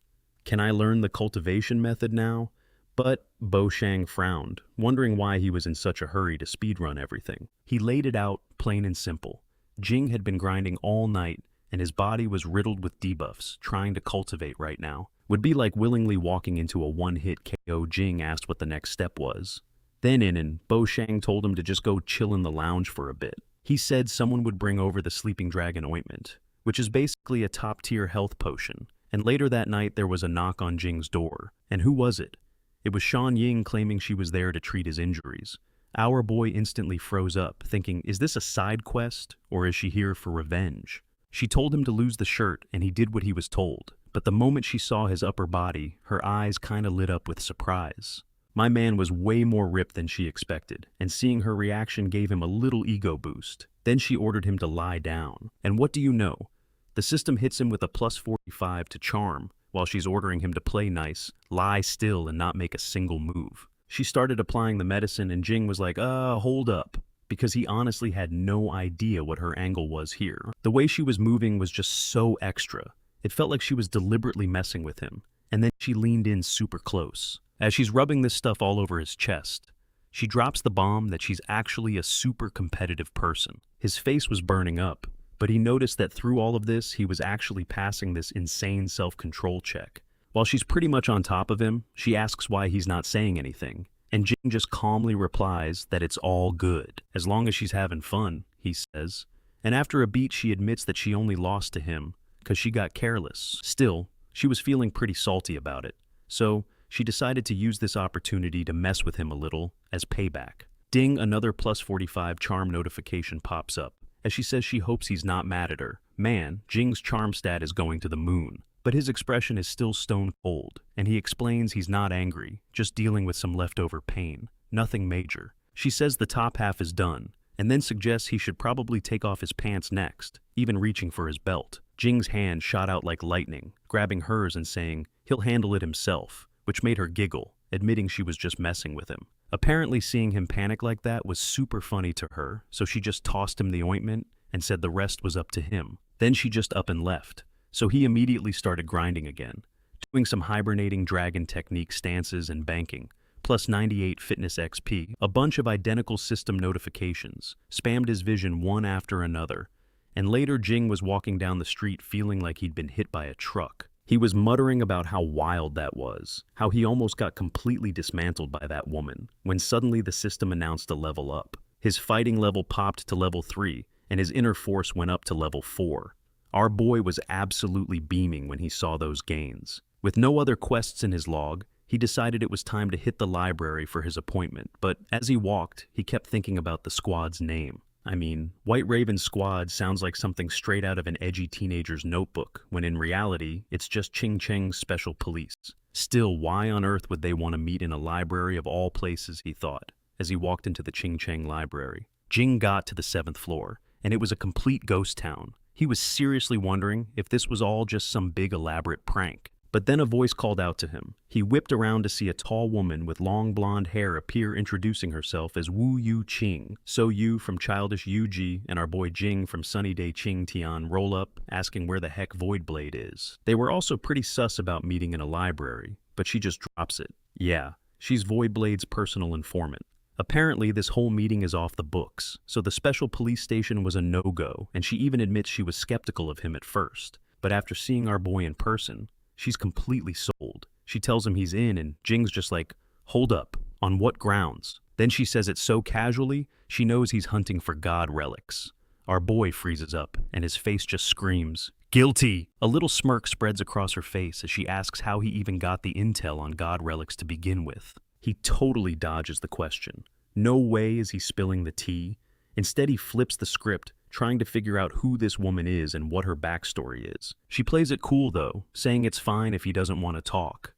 "Can I learn the cultivation method now?" But Bo Shang frowned, wondering why he was in such a hurry to speedrun everything. He laid it out, plain and simple. Jing had been grinding all night, and his body was riddled with debuffs, trying to cultivate right now. Would be like willingly walking into a one-hit KO. Jing asked what the next step was. Then Bo Shang told him to just go chill in the lounge for a bit. He said someone would bring over the sleeping dragon ointment, which is basically a top-tier health potion. And later that night, there was a knock on Jing's door. And who was it? It was Shan Ying, claiming she was there to treat his injuries. Our boy instantly froze up, thinking, is this a side quest, or is she here for revenge? She told him to lose the shirt, and he did what he was told. But the moment she saw his upper body, her eyes kinda lit up with surprise. My man was way more ripped than she expected, and seeing her reaction gave him a little ego boost. Then she ordered him to lie down. And what do you know? The system hits him with a plus 45 to charm, while she's ordering him to play nice, lie still, and not make a single move. She started applying the medicine, and Jing was like, hold up, because he honestly had no idea what her angle was here. The way she was moving was just so extra. It felt like she was deliberately messing with him, and then she leaned in super close. As she's rubbing this stuff all over his chest, she drops the bomb that she's actually a super competitive person. His face was burning up, but he noticed that through all of this, he was actually passing this insane self-control check. While she's pretty much on top of him, she asks why he's not saying anything, and Jing just calmly replies that it's all good, as long as she's having fun, he says. And after a beat, she admits that she only lost to him because she got careless. Still, she was feeling pretty salty about it, so she decided to use this opportunity to mess with him a little as payback. Ding, another plus 45 charm notification pops up, as she says she hopes he's not mad at her. Man, Jing's charm stat is going to the moon, but his expression is still stone cold, and he explains he's not angry, just dealing with some leftover pain. Nothing major. She says the top half is done, and then suggests he should probably take off his pants next, even reaching for his belt. Jing's hand shot out like lightning, grabbing hers and saying he'll handle it himself, which made her giggle, admitting she was just messing with him. Apparently seeing him panic like that was super funny to her, so she just tossed him the ointment and said the rest was up to him. Then she just up and left, so he immediately started grinding again, doing some hibernating dragon technique stances and banking, plus 98 fitness XP, a bunch of identical system notifications, spammed his vision one after another, and later Jing was walking down the street feeling like he'd been hit by a truck. He was muttering about how wild that was, how he almost got completely dismantled by that woman, when suddenly the system announced a level up. His fighting level popped to level 3, and his inner force went up to level 4. Our boy was absolutely beaming when he saw those gains. With no other quests in his log, he decided it was time to hit the library for his appointment, but as he walked, he kept thinking about the squad's name. I mean, White Raven Squad sounds like something straight out of an edgy teenager's notebook, when in reality, it's just Ching Cheng's special police. Still, why on earth would they want to meet in a library of all places, he thought, as he walked into the Ching Cheng library. Jing got to the 7th floor, and it was a complete ghost town. He was seriously wondering if this was all just some big elaborate prank. But then a voice called out to him. He whipped around to see a tall woman with long blonde hair appear, introducing herself as Wu Yu Qing. So Yu from Childish Yuji and our boy Jing from Sunny Day Qing Tian roll up, asking where the heck Voidblade is. They were also pretty sus about meeting in a library, but she just drops it. Yeah, she's Voidblade's personal informant. Apparently, this whole meeting is off the books, so the special police station was a no-go, and she even admits she was skeptical of him at first. But after seeing our boy in person, she's completely sold. She tells him he's in, and Jing's just like, hold up, on what grounds? Then she says it so casually, she knows he's hunting for god relics. Our boy freezes up, and his face just screams, guilty! A little smirk spreads across her face as she asks how he even got the intel on god relics to begin with. He totally dodges the question. No way is he spilling the tea. Instead, he flips the script, trying to figure out who this woman is and what her backstory is. She plays it cool, though, saying it's fine if he doesn't want to talk.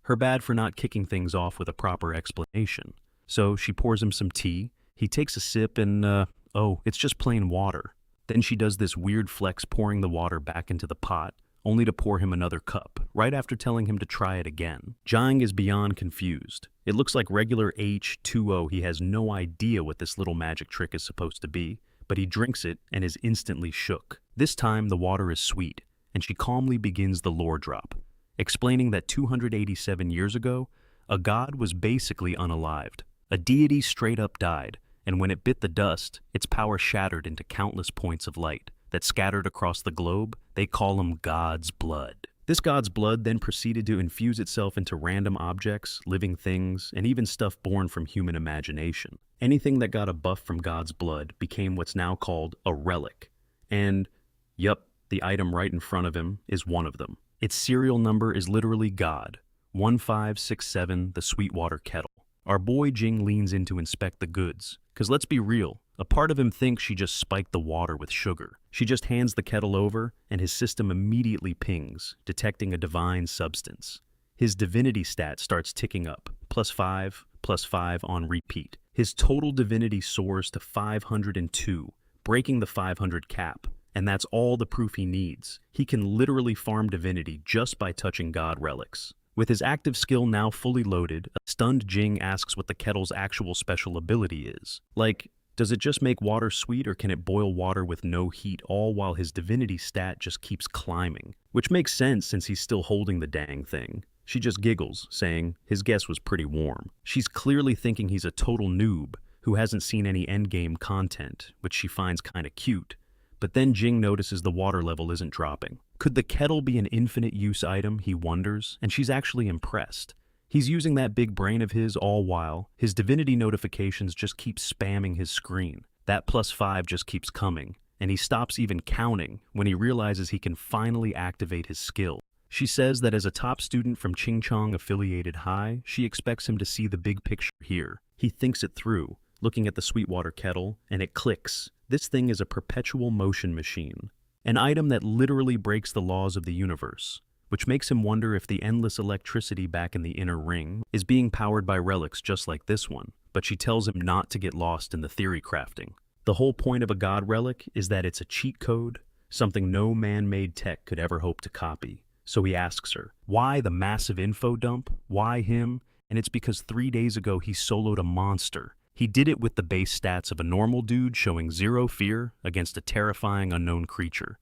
Her bad for not kicking things off with a proper explanation. So she pours him some tea. He takes a sip and, oh, it's just plain water. Then she does this weird flex, pouring the water back into the pot, only to pour him another cup, right after telling him to try it again. Jiang is beyond confused. It looks like regular H2O. He has no idea what this little magic trick is supposed to be, but he drinks it and is instantly shook. This time, the water is sweet, and she calmly begins the lore drop, explaining that 287 years ago, a god was basically unalived. A deity straight up died, and when it bit the dust, its power shattered into countless points of light that scattered across the globe. They call him God's blood. This god's blood then proceeded to infuse itself into random objects, living things, and even stuff born from human imagination. Anything that got a buff from God's blood became what's now called a relic. And, yup, the item right in front of him is one of them. Its serial number is literally God, 1567, the Sweetwater Kettle. Our boy Jing leans in to inspect the goods, because let's be real, a part of him thinks she just spiked the water with sugar. She just hands the kettle over, and his system immediately pings, detecting a divine substance. His divinity stat starts ticking up, +5 on repeat. His total divinity soars to 502, breaking the 500 cap, and that's all the proof he needs. He can literally farm divinity just by touching god relics. With his active skill now fully loaded, a stunned Jing asks what the kettle's actual special ability is. Like, does it just make water sweet, or can it boil water with no heat, all while his divinity stat just keeps climbing? Which makes sense since he's still holding the dang thing. She just giggles, saying his guess was pretty warm. She's clearly thinking he's a total noob who hasn't seen any endgame content, which she finds kinda cute. But then Jing notices the water level isn't dropping. Could the kettle be an infinite use item, he wonders, and she's actually impressed. He's using that big brain of his all while his divinity notifications just keep spamming his screen. That +5 just keeps coming, and he stops even counting when he realizes he can finally activate his skill. She says that as a top student from Chingchong affiliated high, she expects him to see the big picture here. He thinks it through, looking at the Sweetwater Kettle, and it clicks. This thing is a perpetual motion machine, an item that literally breaks the laws of the universe, which makes him wonder if the endless electricity back in the inner ring is being powered by relics just like this one. But she tells him not to get lost in the theory crafting. The whole point of a god relic is that it's a cheat code, something no man-made tech could ever hope to copy. So he asks her, why the massive info dump? Why him? And it's because 3 days ago he soloed a monster. He did it with the base stats of a normal dude showing 0 fear against a terrifying unknown creature.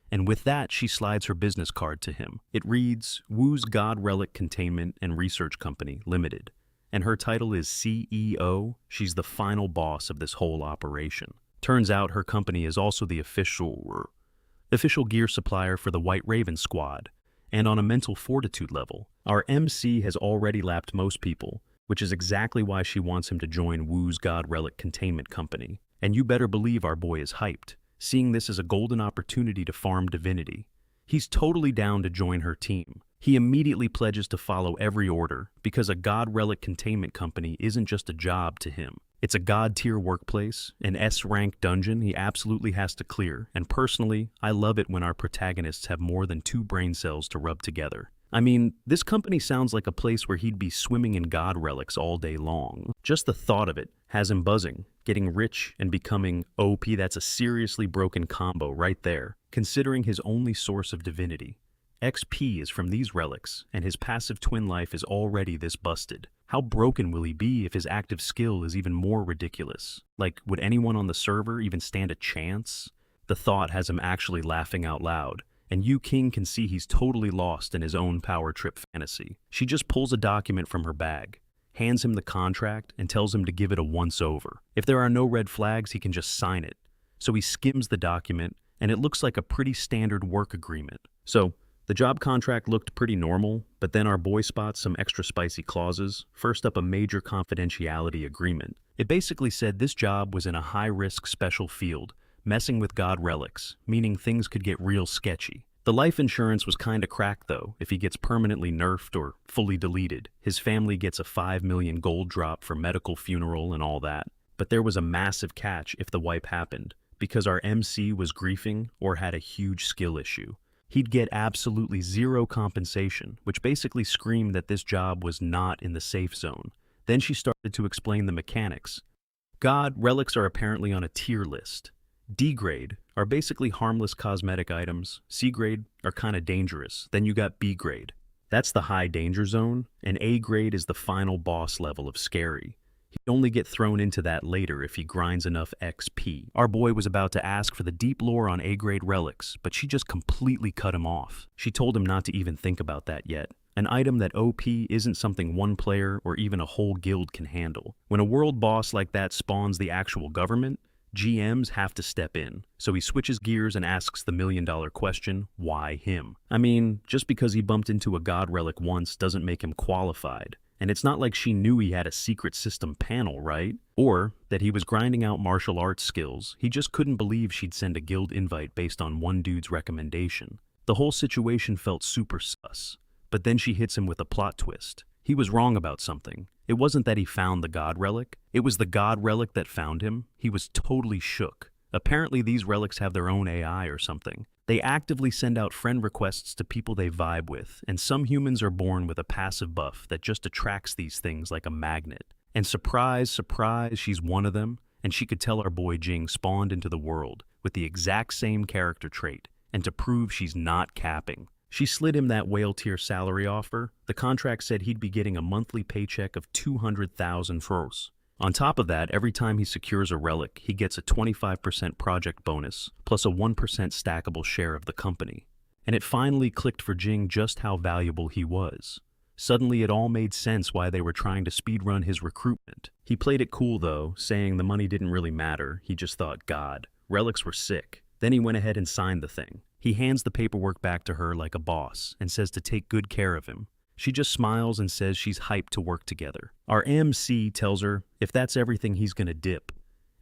And with that, she slides her business card to him. It reads, Wu's God Relic Containment and Research Company, Limited. And her title is CEO. She's the final boss of this whole operation. Turns out her company is also the official gear supplier for the White Raven Squad. And on a mental fortitude level, our MC has already lapped most people, which is exactly why she wants him to join Wu's God Relic Containment Company. And you better believe our boy is hyped, seeing this as a golden opportunity to farm divinity. He's totally down to join her team. He immediately pledges to follow every order, because a God Relic Containment Company isn't just a job to him. It's a god-tier workplace, an S-rank dungeon he absolutely has to clear, and personally, I love it when our protagonists have more than 2 brain cells to rub together. I mean, this company sounds like a place where he'd be swimming in god relics all day long. Just the thought of it has him buzzing, getting rich and becoming OP. That's a seriously broken combo right there, considering his only source of divinity XP is from these relics, and his passive twin life is already this busted. How broken will he be if his active skill is even more ridiculous? Like, would anyone on the server even stand a chance? The thought has him actually laughing out loud, and Yu King can see he's totally lost in his own power trip fantasy. She just pulls a document from her bag, hands him the contract, and tells him to give it a once-over. If there are no red flags, he can just sign it. So he skims the document, and it looks like a pretty standard work agreement. So, the job contract looked pretty normal, but then our boy spots some extra spicy clauses. First up, a major confidentiality agreement. It basically said this job was in a high-risk special field, messing with god relics, meaning things could get real sketchy. The life insurance was kinda cracked though. If he gets permanently nerfed or fully deleted, his family gets a 5 million gold drop for medical funeral and all that. But there was a massive catch if the wipe happened, because our MC was griefing or had a huge skill issue. He'd get absolutely zero compensation, which basically screamed that this job was not in the safe zone. Then she started to explain the mechanics. God relics are apparently on a tier list. D grade are basically harmless cosmetic items, C grade are kinda dangerous, then you got B grade. That's the high danger zone, and A grade is the final boss level of scary. He'd only get thrown into that later if he grinds enough XP. Our boy was about to ask for the deep lore on A-grade relics, but she just completely cut him off. She told him not to even think about that yet. An item that OP isn't something one player or even a whole guild can handle. When a world boss like that spawns the actual government, GMs have to step in. So he switches gears and asks the million-dollar question, why him? I mean, just because he bumped into a god relic once doesn't make him qualified. And it's not like she knew he had a secret system panel, right? Or that he was grinding out martial arts skills. He just couldn't believe she'd send a guild invite based on one dude's recommendation. The whole situation felt super sus. But then she hits him with a plot twist. He was wrong about something. It wasn't that he found the god relic. It was the god relic that found him. He was totally shook. Apparently these relics have their own AI or something. They actively send out friend requests to people they vibe with, and some humans are born with a passive buff that just attracts these things like a magnet. And surprise, surprise, she's one of them, and she could tell our boy Jing spawned into the world with the exact same character trait, and to prove she's not capping. She slid him that whale tier salary offer. The contract said he'd be getting a monthly paycheck of 200,000 fros. On top of that, every time he secures a relic, he gets a 25% project bonus, plus a 1% stackable share of the company. And it finally clicked for Jing just how valuable he was. Suddenly it all made sense why they were trying to speedrun his recruitment. He played it cool though, saying the money didn't really matter, he just thought, God, relics were sick. Then he went ahead and signed the thing. He hands the paperwork back to her like a boss, and says to take good care of him. She just smiles and says she's hyped to work together. Our MC tells her if that's everything he's gonna dip.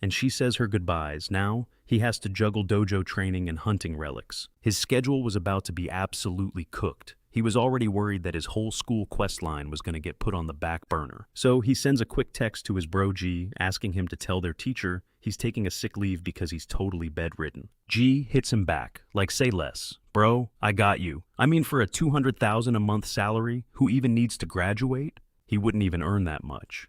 And she says her goodbyes. Now, he has to juggle dojo training and hunting relics. His schedule was about to be absolutely cooked. He was already worried that his whole school quest line was gonna get put on the back burner. So he sends a quick text to his bro G, asking him to tell their teacher he's taking a sick leave because he's totally bedridden. G hits him back, like say less. Bro, I got you. I mean for a 200,000 a month salary, who even needs to graduate? He wouldn't even earn that much.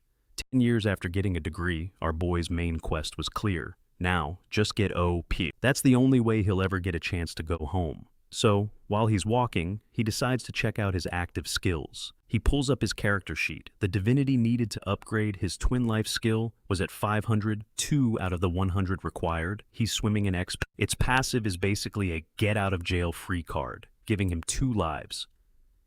10 years after getting a degree, our boy's main quest was clear. Now, just get OP. That's the only way he'll ever get a chance to go home. So, while he's walking, he decides to check out his active skills. He pulls up his character sheet. The divinity needed to upgrade his twin life skill was at 500, 2 out of the 100 required. He's swimming in XP. Its passive is basically a get out of jail free card, giving him 2 lives.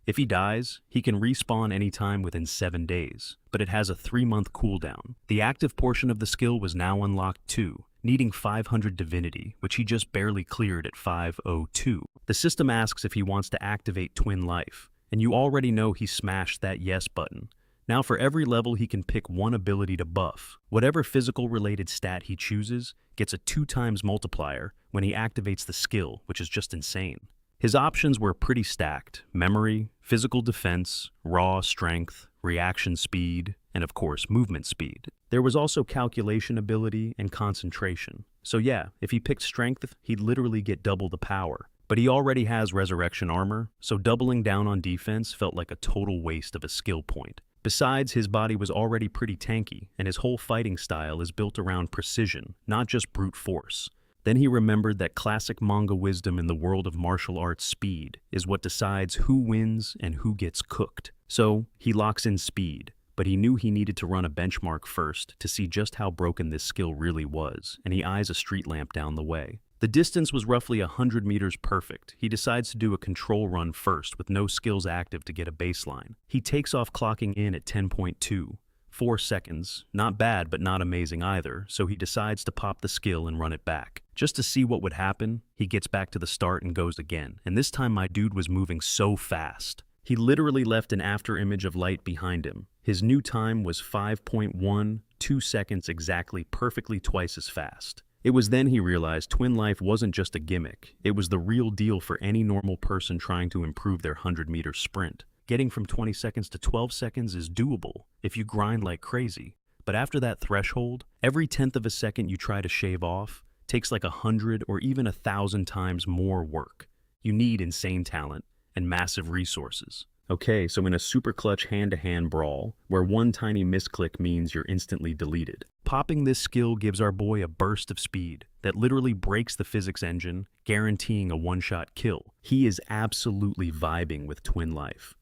If he dies, he can respawn anytime within 7 days, but it has a 3-month cooldown. The active portion of the skill was now unlocked too, needing 500 divinity, which he just barely cleared at 502. The system asks if he wants to activate twin life, and you already know he smashed that yes button. Now for every level he can pick one ability to buff. Whatever physical related stat he chooses gets a 2 times multiplier when he activates the skill, which is just insane. His options were pretty stacked: memory, physical defense, raw strength, reaction speed, and of course movement speed. There was also calculation ability and concentration. So yeah, if he picked strength, he'd literally get double the power. But he already has resurrection armor, so doubling down on defense felt like a total waste of a skill point. Besides, his body was already pretty tanky, and his whole fighting style is built around precision, not just brute force. Then he remembered that classic manga wisdom in the world of martial arts: speed is what decides who wins and who gets cooked. So he locks in speed, but he knew he needed to run a benchmark first to see just how broken this skill really was, and he eyes a street lamp down the way. The distance was roughly 100 meters perfect. He decides to do a control run first with no skills active to get a baseline. He takes off clocking in at 10.2. 4 seconds, not bad but not amazing either, so he decides to pop the skill and run it back. Just to see what would happen, he gets back to the start and goes again, and this time my dude was moving so fast. He literally left an after image of light behind him. His new time was 5.12 seconds exactly, perfectly twice as fast. It was then he realized twin life wasn't just a gimmick, it was the real deal for any normal person trying to improve their 100-meter sprint. Getting from 20 seconds to 12 seconds is doable if you grind like crazy. But after that threshold, every 1/10 of a second you try to shave off takes like 100 or even 1,000 times more work. You need insane talent and massive resources. Okay, so in a super clutch hand-to-hand brawl, where one tiny misclick means you're instantly deleted, popping this skill gives our boy a burst of speed that literally breaks the physics engine, guaranteeing a one-shot kill. He is absolutely vibing with twin life.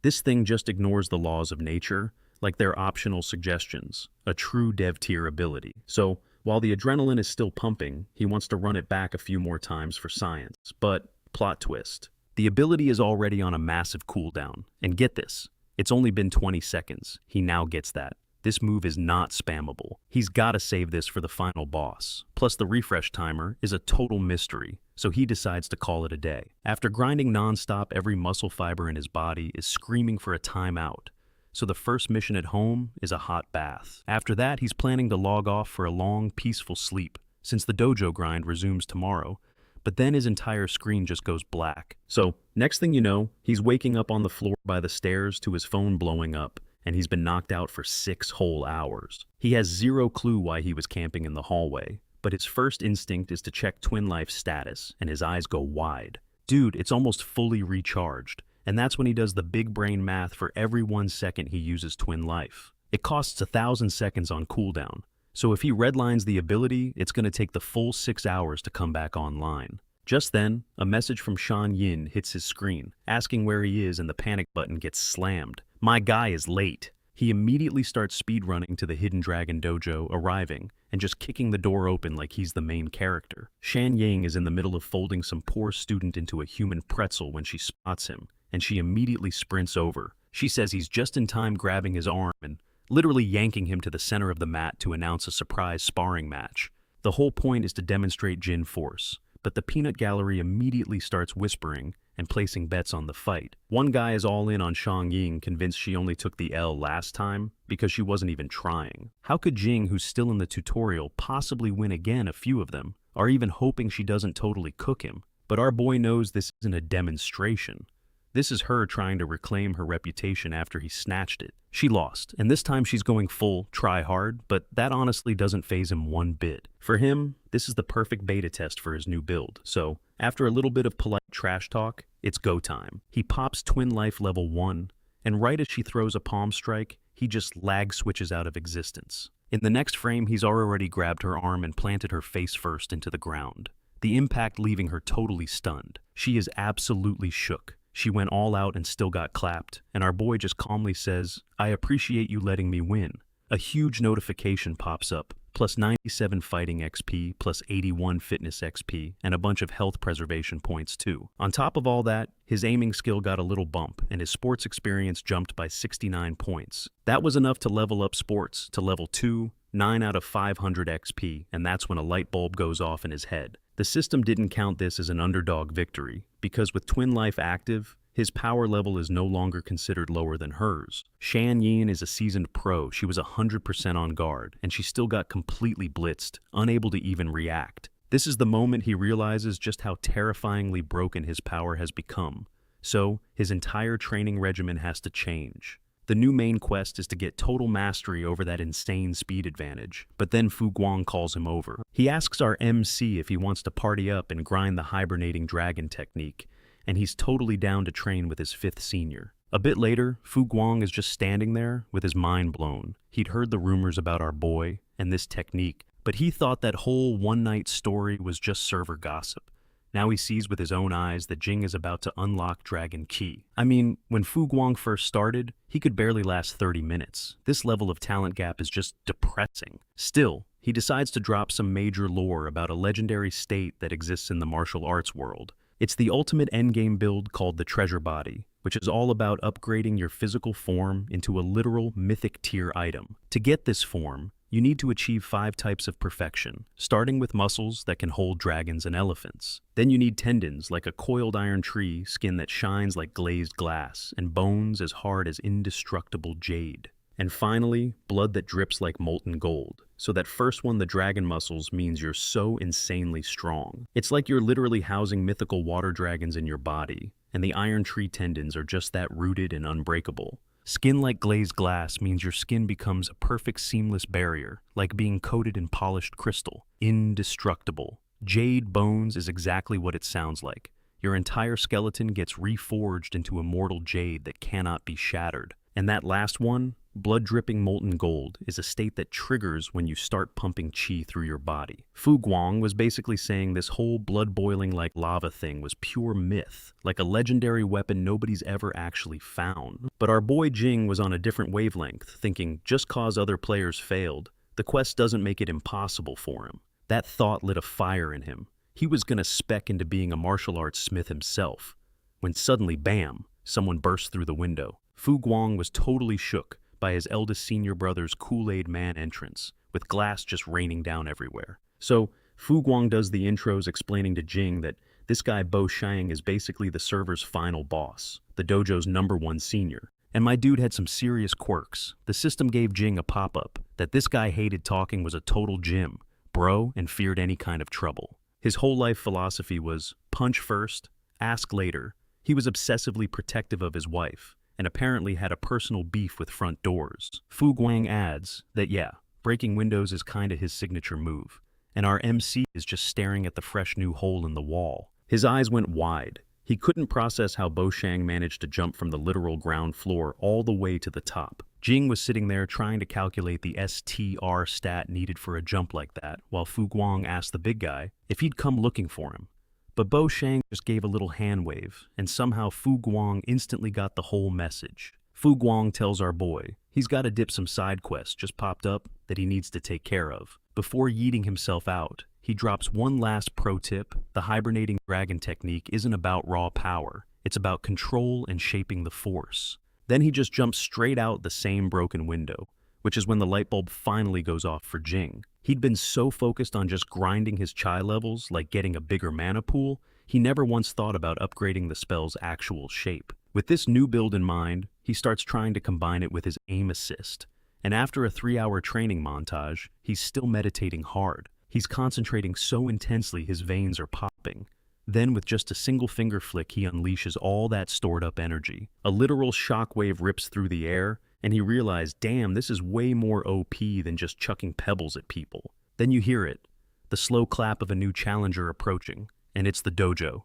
This thing just ignores the laws of nature, like they're optional suggestions, a true dev tier ability. So, while the adrenaline is still pumping, he wants to run it back a few more times for science. But, plot twist, the ability is already on a massive cooldown. And get this, it's only been 20 seconds. He now gets that. This move is not spammable. He's gotta save this for the final boss. Plus the refresh timer is a total mystery, so he decides to call it a day. After grinding non-stop, every muscle fiber in his body is screaming for a timeout. So the first mission at home is a hot bath. After that, he's planning to log off for a long, peaceful sleep, since the dojo grind resumes tomorrow. But then his entire screen just goes black. So, next thing you know, he's waking up on the floor by the stairs to his phone blowing up, and he's been knocked out for 6 whole hours. He has zero clue why he was camping in the hallway, but his first instinct is to check twin life's status, and his eyes go wide. Dude, it's almost fully recharged, and that's when he does the big brain math for every 1 second he uses twin life. It costs 1,000 seconds on cooldown, so if he redlines the ability, it's going to take the full 6 hours to come back online. Just then, a message from Shan Yin hits his screen, asking where he is, and the panic button gets slammed. My guy is late. He immediately starts speedrunning to the Hidden Dragon Dojo, arriving, and just kicking the door open like he's the main character. Shan Yang is in the middle of folding some poor student into a human pretzel when she spots him, and she immediately sprints over. She says he's just in time, grabbing his arm and literally yanking him to the center of the mat to announce a surprise sparring match. The whole point is to demonstrate Jin force, but the peanut gallery immediately starts whispering and placing bets on the fight. One guy is all in on Shang Ying, convinced she only took the L last time because she wasn't even trying. How could Jing, who's still in the tutorial, possibly win again? A few of them are even hoping she doesn't totally cook him. But our boy knows this isn't a demonstration. This is her trying to reclaim her reputation after he snatched it. She lost, and this time she's going full try hard, but that honestly doesn't faze him one bit. For him, this is the perfect beta test for his new build. So, after a little bit of polite trash talk, it's go time. He pops Twin Life level 1, and right as she throws a palm strike, he just lag switches out of existence. In the next frame, he's already grabbed her arm and planted her face first into the ground, the impact leaving her totally stunned. She is absolutely shook. She went all out and still got clapped, and our boy just calmly says, "I appreciate you letting me win." A huge notification pops up, plus 97 fighting XP, plus 81 fitness XP, and a bunch of health preservation points too. On top of all that, his aiming skill got a little bump, and his sports experience jumped by 69 points. That was enough to level up sports to level 2, 9 out of 500 XP, and that's when a light bulb goes off in his head. The system didn't count this as an underdog victory, because with Twin Life active, his power level is no longer considered lower than hers. Shan Yin is a seasoned pro. She was 100% on guard, and she still got completely blitzed, unable to even react. This is the moment he realizes just how terrifyingly broken his power has become. So, his entire training regimen has to change. The new main quest is to get total mastery over that insane speed advantage, but then Fu Guang calls him over. He asks our MC if he wants to party up and grind the hibernating dragon technique, and he's totally down to train with his 5th senior. A bit later, Fu Guang is just standing there with his mind blown. He'd heard the rumors about our boy and this technique, But he thought that whole one-night story was just server gossip. Now he sees with his own eyes that Jing is about to unlock Dragon Key. I mean, when Fu Guang first started, he could barely last 30 minutes. This level of talent gap is just depressing. Still, he decides to drop some major lore about a legendary state that exists in the martial arts world. It's the ultimate endgame build called the Treasure Body, which is all about upgrading your physical form into a literal mythic tier item. To get this form, you need to achieve 5 types of perfection, starting with muscles that can hold dragons and elephants. Then you need tendons like a coiled iron tree, skin that shines like glazed glass, and bones as hard as indestructible jade. And finally, blood that drips like molten gold. So that first one, the dragon muscles, means you're so insanely strong. It's like you're literally housing mythical water dragons in your body, and the iron tree tendons are just that rooted and unbreakable. Skin like glazed glass means your skin becomes a perfect seamless barrier, like being coated in polished crystal. Indestructible. Jade bones is exactly what it sounds like. Your entire skeleton gets reforged into immortal jade that cannot be shattered. And that last one, blood-dripping molten gold, is a state that triggers when you start pumping chi through your body. Fu Guang was basically saying this whole blood-boiling like lava thing was pure myth, like a legendary weapon nobody's ever actually found. But our boy Jing was on a different wavelength, thinking just cause other players failed, the quest doesn't make it impossible for him. That thought lit a fire in him. He was gonna spec into being a martial arts smith himself, when suddenly, bam, someone burst through the window. Fu Guang was totally shook by his eldest senior brother's Kool-Aid Man entrance, with glass just raining down everywhere. So, Fu Guang does the intros explaining to Jing that this guy Bo Shang is basically the server's final boss, the dojo's #1 senior. And my dude had some serious quirks. The system gave Jing a pop-up that this guy hated talking, was a total gym, bro, and feared any kind of trouble. His whole life philosophy was punch first, ask later. He was obsessively protective of his wife, and apparently had a personal beef with front doors. Fu Guang adds that yeah, breaking windows is kinda his signature move, and our MC is just staring at the fresh new hole in the wall. His eyes went wide. He couldn't process how Bo Shang managed to jump from the literal ground floor all the way to the top. Jing was sitting there trying to calculate the STR stat needed for a jump like that, while Fu Guang asked the big guy if he'd come looking for him. But Bo Shang just gave a little hand wave, and somehow Fu Guang instantly got the whole message. Fu Guang tells our boy he's got to dip some side quests just popped up that he needs to take care of. Before yeeting himself out, he drops one last pro tip. The hibernating dragon technique isn't about raw power, it's about control and shaping the force. Then he just jumps straight out the same broken window, which is when the light bulb finally goes off for Jing. He'd been so focused on just grinding his chi levels, like getting a bigger mana pool, he never once thought about upgrading the spell's actual shape. With this new build in mind, he starts trying to combine it with his aim assist. And after a 3-hour training montage, he's still meditating hard. He's concentrating so intensely his veins are popping. Then with just a single finger flick, he unleashes all that stored up energy. A literal shockwave rips through the air, and he realized, damn, this is way more OP than just chucking pebbles at people. Then you hear it, the slow clap of a new challenger approaching, and it's the dojo.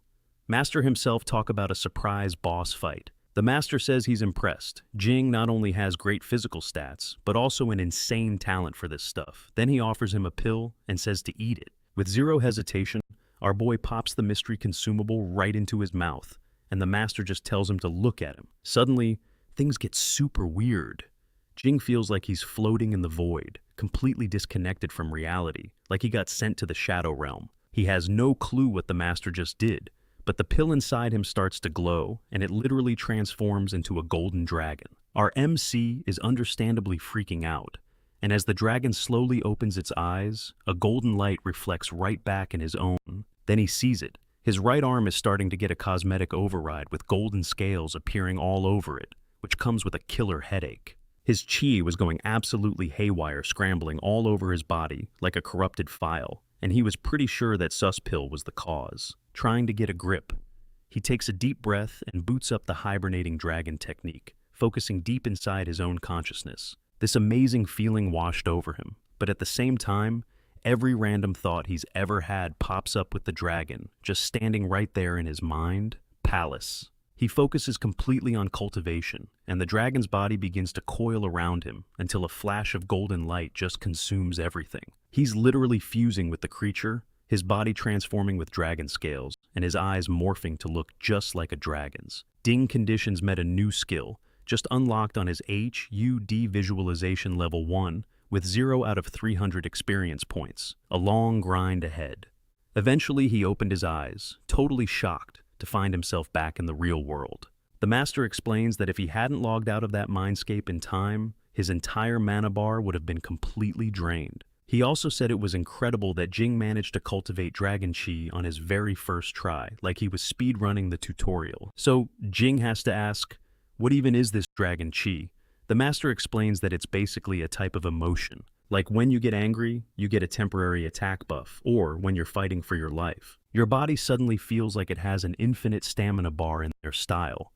Master himself talk about a surprise boss fight. The master says he's impressed. Jing not only has great physical stats, but also an insane talent for this stuff. Then he offers him a pill and says to eat it. With zero hesitation, our boy pops the mystery consumable right into his mouth, and the master just tells him to look at him. Suddenly, things get super weird. Jing feels like he's floating in the void, completely disconnected from reality, like he got sent to the shadow realm. He has no clue what the master just did, but the pill inside him starts to glow, and it literally transforms into a golden dragon. Our MC is understandably freaking out, and as the dragon slowly opens its eyes, a golden light reflects right back in his own. Then he sees it. His right arm is starting to get a cosmetic override with golden scales appearing all over it, which comes with a killer headache. His chi was going absolutely haywire, scrambling all over his body like a corrupted file, and he was pretty sure that sus pill was the cause. Trying to get a grip, he takes a deep breath and boots up the hibernating dragon technique, focusing deep inside his own consciousness. This amazing feeling washed over him, but at the same time, every random thought he's ever had pops up with the dragon, just standing right there in his mind. Palace. He focuses completely on cultivation, and the dragon's body begins to coil around him until a flash of golden light just consumes everything. He's literally fusing with the creature, his body transforming with dragon scales, and his eyes morphing to look just like a dragon's. Ding conditions met a new skill, just unlocked on his HUD visualization level 1, with 0 out of 300 experience points. A long grind ahead. Eventually he opened his eyes, totally shocked to find himself back in the real world. The master explains that if he hadn't logged out of that mindscape in time, his entire mana bar would have been completely drained. He also said it was incredible that Jing managed to cultivate Dragon Chi on his very first try, like he was speedrunning the tutorial. So Jing has to ask, what even is this Dragon Chi? The master explains that it's basically a type of emotion. Like when you get angry, you get a temporary attack buff, or when you're fighting for your life. Your body suddenly feels like it has an infinite stamina bar in their style.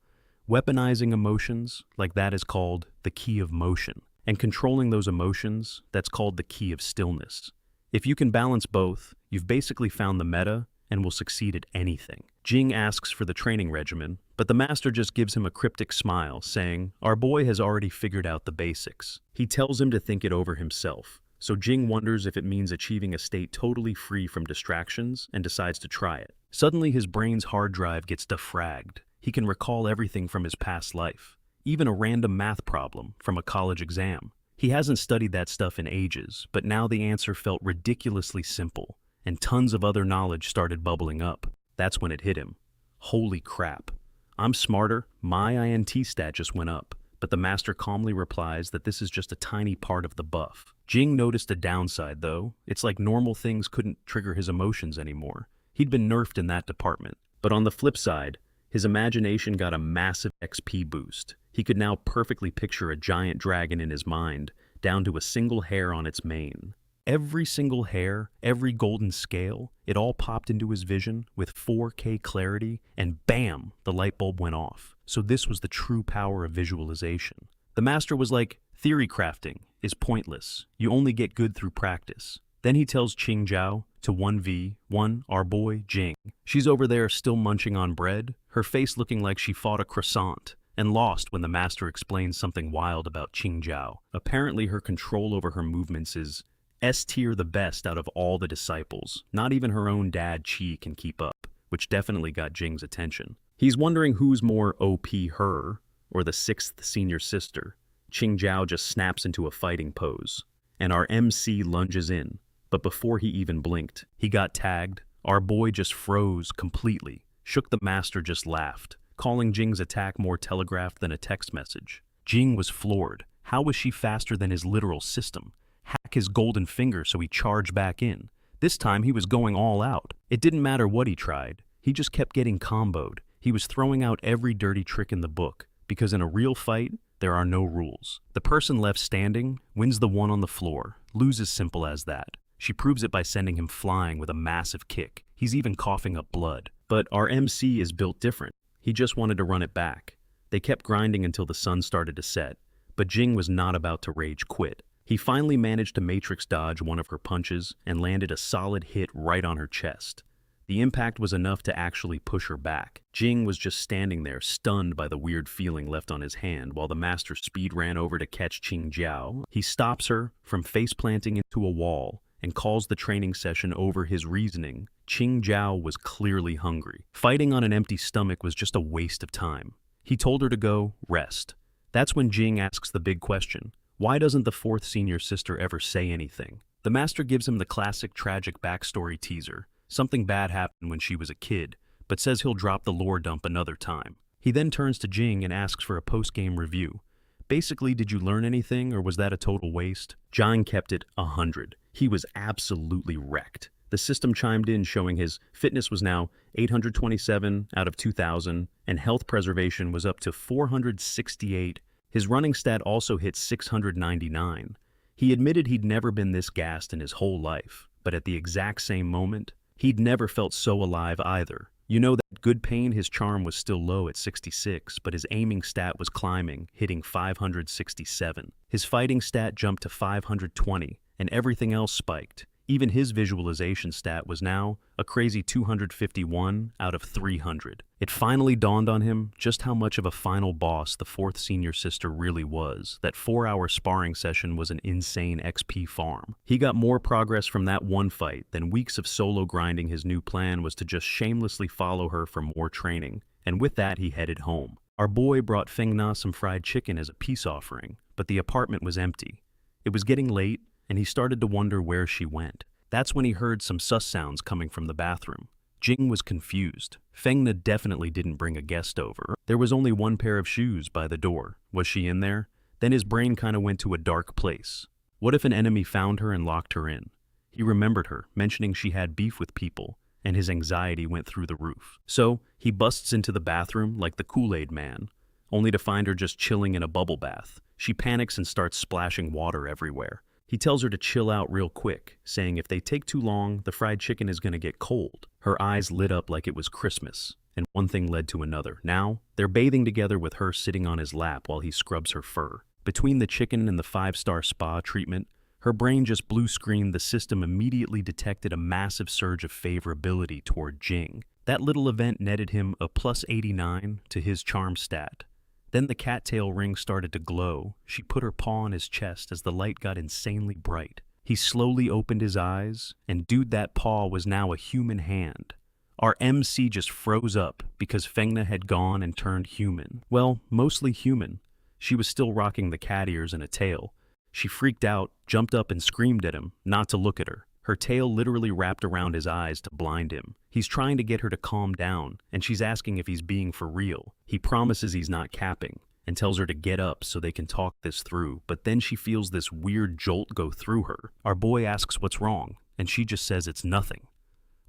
Weaponizing emotions, like that, is called the key of motion. And controlling those emotions, that's called the key of stillness. If you can balance both, you've basically found the meta and will succeed at anything. Jing asks for the training regimen, but the master just gives him a cryptic smile, saying, "Our boy has already figured out the basics." He tells him to think it over himself, so Jing wonders if it means achieving a state totally free from distractions and decides to try it. Suddenly his brain's hard drive gets defragged. He can recall everything from his past life, even a random math problem from a college exam. He hasn't studied that stuff in ages, but now the answer felt ridiculously simple, and tons of other knowledge started bubbling up. That's when it hit him. Holy crap. I'm smarter, my INT stat just went up, but the master calmly replies that this is just a tiny part of the buff. Jing noticed a downside though. It's like normal things couldn't trigger his emotions anymore. He'd been nerfed in that department. But on the flip side, his imagination got a massive XP boost. He could now perfectly picture a giant dragon in his mind, down to a single hair on its mane. Every single hair, every golden scale, it all popped into his vision with 4K clarity, and bam, the light bulb went off. So this was the true power of visualization. The master was like, theory crafting is pointless. You only get good through practice. Then he tells Qing Zhao to 1v1 our boy Jing. She's over there still munching on bread, her face looking like she fought a croissant, and lost when the master explains something wild about Qing Zhao. Apparently her control over her movements is S-tier, the best out of all the disciples. Not even her own dad Qi can keep up, which definitely got Jing's attention. He's wondering who's more OP, her or the sixth senior sister. Qing Zhao just snaps into a fighting pose, and our MC lunges in. But before he even blinked, he got tagged. Our boy just froze completely. Shook the master just laughed, calling Jing's attack more telegraphed than a text message. Jing was floored. How was she faster than his literal system? Hack his golden finger so he charged back in. This time he was going all out. It didn't matter what he tried. He just kept getting comboed. He was throwing out every dirty trick in the book, because in a real fight, there are no rules. The person left standing wins the one on the floor. Loses simple as that. She proves it by sending him flying with a massive kick. He's even coughing up blood. But our MC is built different. He just wanted to run it back. They kept grinding until the sun started to set, but Jing was not about to rage quit. He finally managed to matrix dodge one of her punches and landed a solid hit right on her chest. The impact was enough to actually push her back. Jing was just standing there, stunned by the weird feeling left on his hand, while the master speed ran over to catch Qing Zhao. He stops her from face-planting into a wall and calls the training session over his reasoning. Qing Zhao was clearly hungry. Fighting on an empty stomach was just a waste of time. He told her to go rest. That's when Jing asks the big question. Why doesn't the fourth senior sister ever say anything? The master gives him the classic tragic backstory teaser. Something bad happened when she was a kid, but says he'll drop the lore dump another time. He then turns to Jing and asks for a post-game review. Basically, did you learn anything, or was that a total waste? Jing kept it 100. He was absolutely wrecked. The system chimed in showing his fitness was now 827 out of 2,000, and health preservation was up to 468. His running stat also hit 699. He admitted he'd never been this gassed in his whole life, but at the exact same moment, he'd never felt so alive either. You know that good pain, his charm was still low at 66, but his aiming stat was climbing, hitting 567. His fighting stat jumped to 520, and everything else spiked. Even his visualization stat was now a crazy 251 out of 300. It finally dawned on him just how much of a final boss the fourth senior sister really was. That 4-hour sparring session was an insane XP farm. He got more progress from that one fight than weeks of solo grinding. His new plan was to just shamelessly follow her for more training, and with that he headed home. Our boy brought Fengna some fried chicken as a peace offering, but the apartment was empty. It was getting late, and he started to wonder where she went. That's when he heard some sus sounds coming from the bathroom. Jing was confused. Fengna definitely didn't bring a guest over. There was only one pair of shoes by the door. Was she in there? Then his brain kinda went to a dark place. What if an enemy found her and locked her in? He remembered her, mentioning she had beef with people, and his anxiety went through the roof. So, he busts into the bathroom like the Kool-Aid man, only to find her just chilling in a bubble bath. She panics and starts splashing water everywhere. He tells her to chill out real quick, saying if they take too long, the fried chicken is gonna get cold. Her eyes lit up like it was Christmas, and one thing led to another. Now, they're bathing together with her sitting on his lap while he scrubs her fur. Between the chicken and the 5-star spa treatment, her brain just blue screened. The system immediately detected a massive surge of favorability toward Jing. That little event netted him a plus 89 to his charm stat. Then the cattail ring started to glow. She put her paw on his chest as the light got insanely bright. He slowly opened his eyes, and dude, that paw was now a human hand. Our MC just froze up because Fengna had gone and turned human. Well, mostly human. She was still rocking the cat ears and a tail. She freaked out, jumped up and screamed at him not to look at her. Her tail literally wrapped around his eyes to blind him. He's trying to get her to calm down, and she's asking if he's being for real. He promises he's not capping, and tells her to get up so they can talk this through, but then she feels this weird jolt go through her. Our boy asks what's wrong, and she just says it's nothing.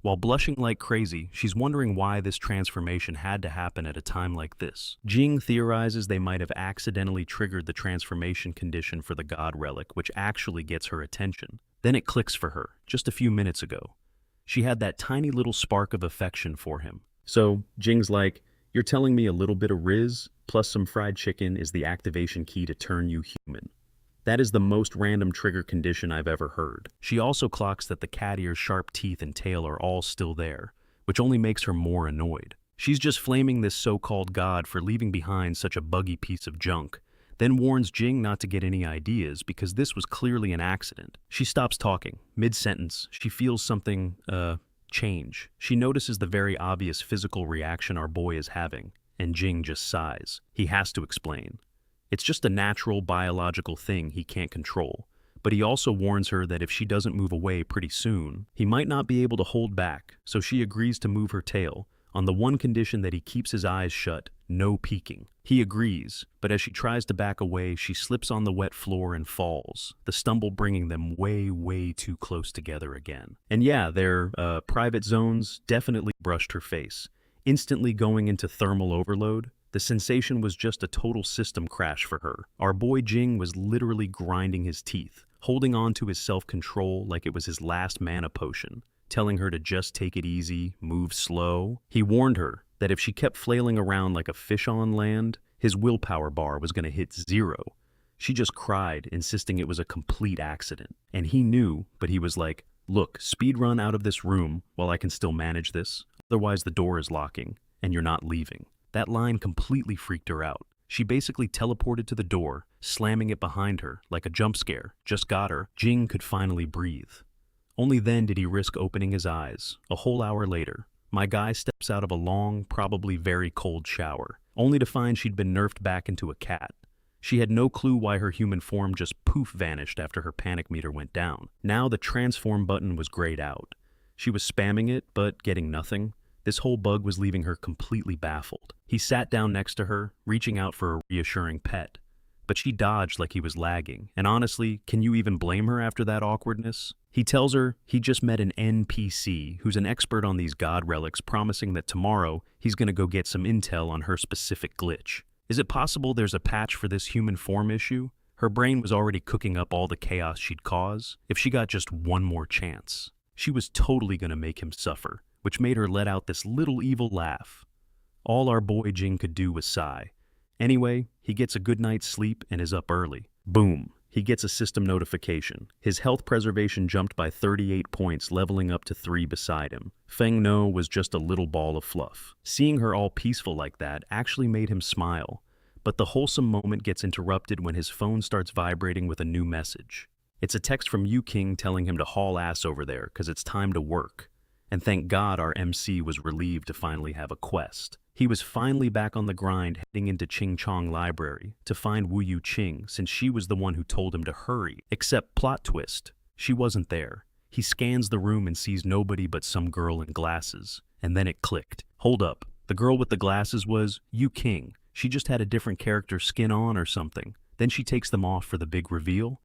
While blushing like crazy, she's wondering why this transformation had to happen at a time like this. Jing theorizes they might have accidentally triggered the transformation condition for the god relic, which actually gets her attention. Then it clicks for her, just a few minutes ago. She had that tiny little spark of affection for him. So, Jing's like, you're telling me a little bit of Riz plus some fried chicken is the activation key to turn you human. That is the most random trigger condition I've ever heard. She also clocks that the cat ear's sharp teeth and tail are all still there, which only makes her more annoyed. She's just flaming this so-called god for leaving behind such a buggy piece of junk, then warns Jing not to get any ideas because this was clearly an accident. She stops talking. Mid-sentence, she feels something, change. She notices the very obvious physical reaction our boy is having, and Jing just sighs. He has to explain. It's just a natural biological thing he can't control, but he also warns her that if she doesn't move away pretty soon, he might not be able to hold back, so she agrees to move her tail, on the one condition that he keeps his eyes shut, no peeking. He agrees, but as she tries to back away, she slips on the wet floor and falls, the stumble bringing them way too close together again. And yeah, their private zones definitely brushed her face, instantly going into thermal overload. The sensation was just a total system crash for her. Our boy Jing was literally grinding his teeth, holding on to his self-control like it was his last mana potion, telling her to just take it easy, move slow. He warned her that if she kept flailing around like a fish on land, his willpower bar was going to hit 0. She just cried, insisting it was a complete accident. And he knew, but he was like, look, speedrun out of this room while I can still manage this, otherwise the door is locking, and you're not leaving. That line completely freaked her out. She basically teleported to the door, slamming it behind her like a jump scare. Just got her. Jing could finally breathe. Only then did he risk opening his eyes. A whole hour later, my guy steps out of a long, probably very cold shower, only to find she'd been nerfed back into a cat. She had no clue why her human form just poof vanished after her panic meter went down. Now the transform button was grayed out. She was spamming it, but getting nothing. This whole bug was leaving her completely baffled. He sat down next to her, reaching out for a reassuring pet. But she dodged like he was lagging. And honestly, can you even blame her after that awkwardness? He tells her he just met an NPC who's an expert on these god relics, promising that tomorrow he's gonna go get some intel on her specific glitch. Is it possible there's a patch for this human form issue? Her brain was already cooking up all the chaos she'd cause. If she got just one more chance, she was totally gonna make him suffer, which made her let out this little evil laugh. All our boy Jing could do was sigh. Anyway, he gets a good night's sleep and is up early. Boom. He gets a system notification. His health preservation jumped by 38 points, leveling up to 3 beside him. Feng No was just a little ball of fluff. Seeing her all peaceful like that actually made him smile. But the wholesome moment gets interrupted when his phone starts vibrating with a new message. It's a text from Yu King telling him to haul ass over there because it's time to work. And thank God our MC was relieved to finally have a quest. He was finally back on the grind, heading into Ching Chong Library to find Wu Yu Ching, since she was the one who told him to hurry. Except plot twist, she wasn't there. He scans the room and sees nobody but some girl in glasses. And then it clicked. Hold up, the girl with the glasses was Yu King. She just had a different character skin on or something. Then she takes them off for the big reveal.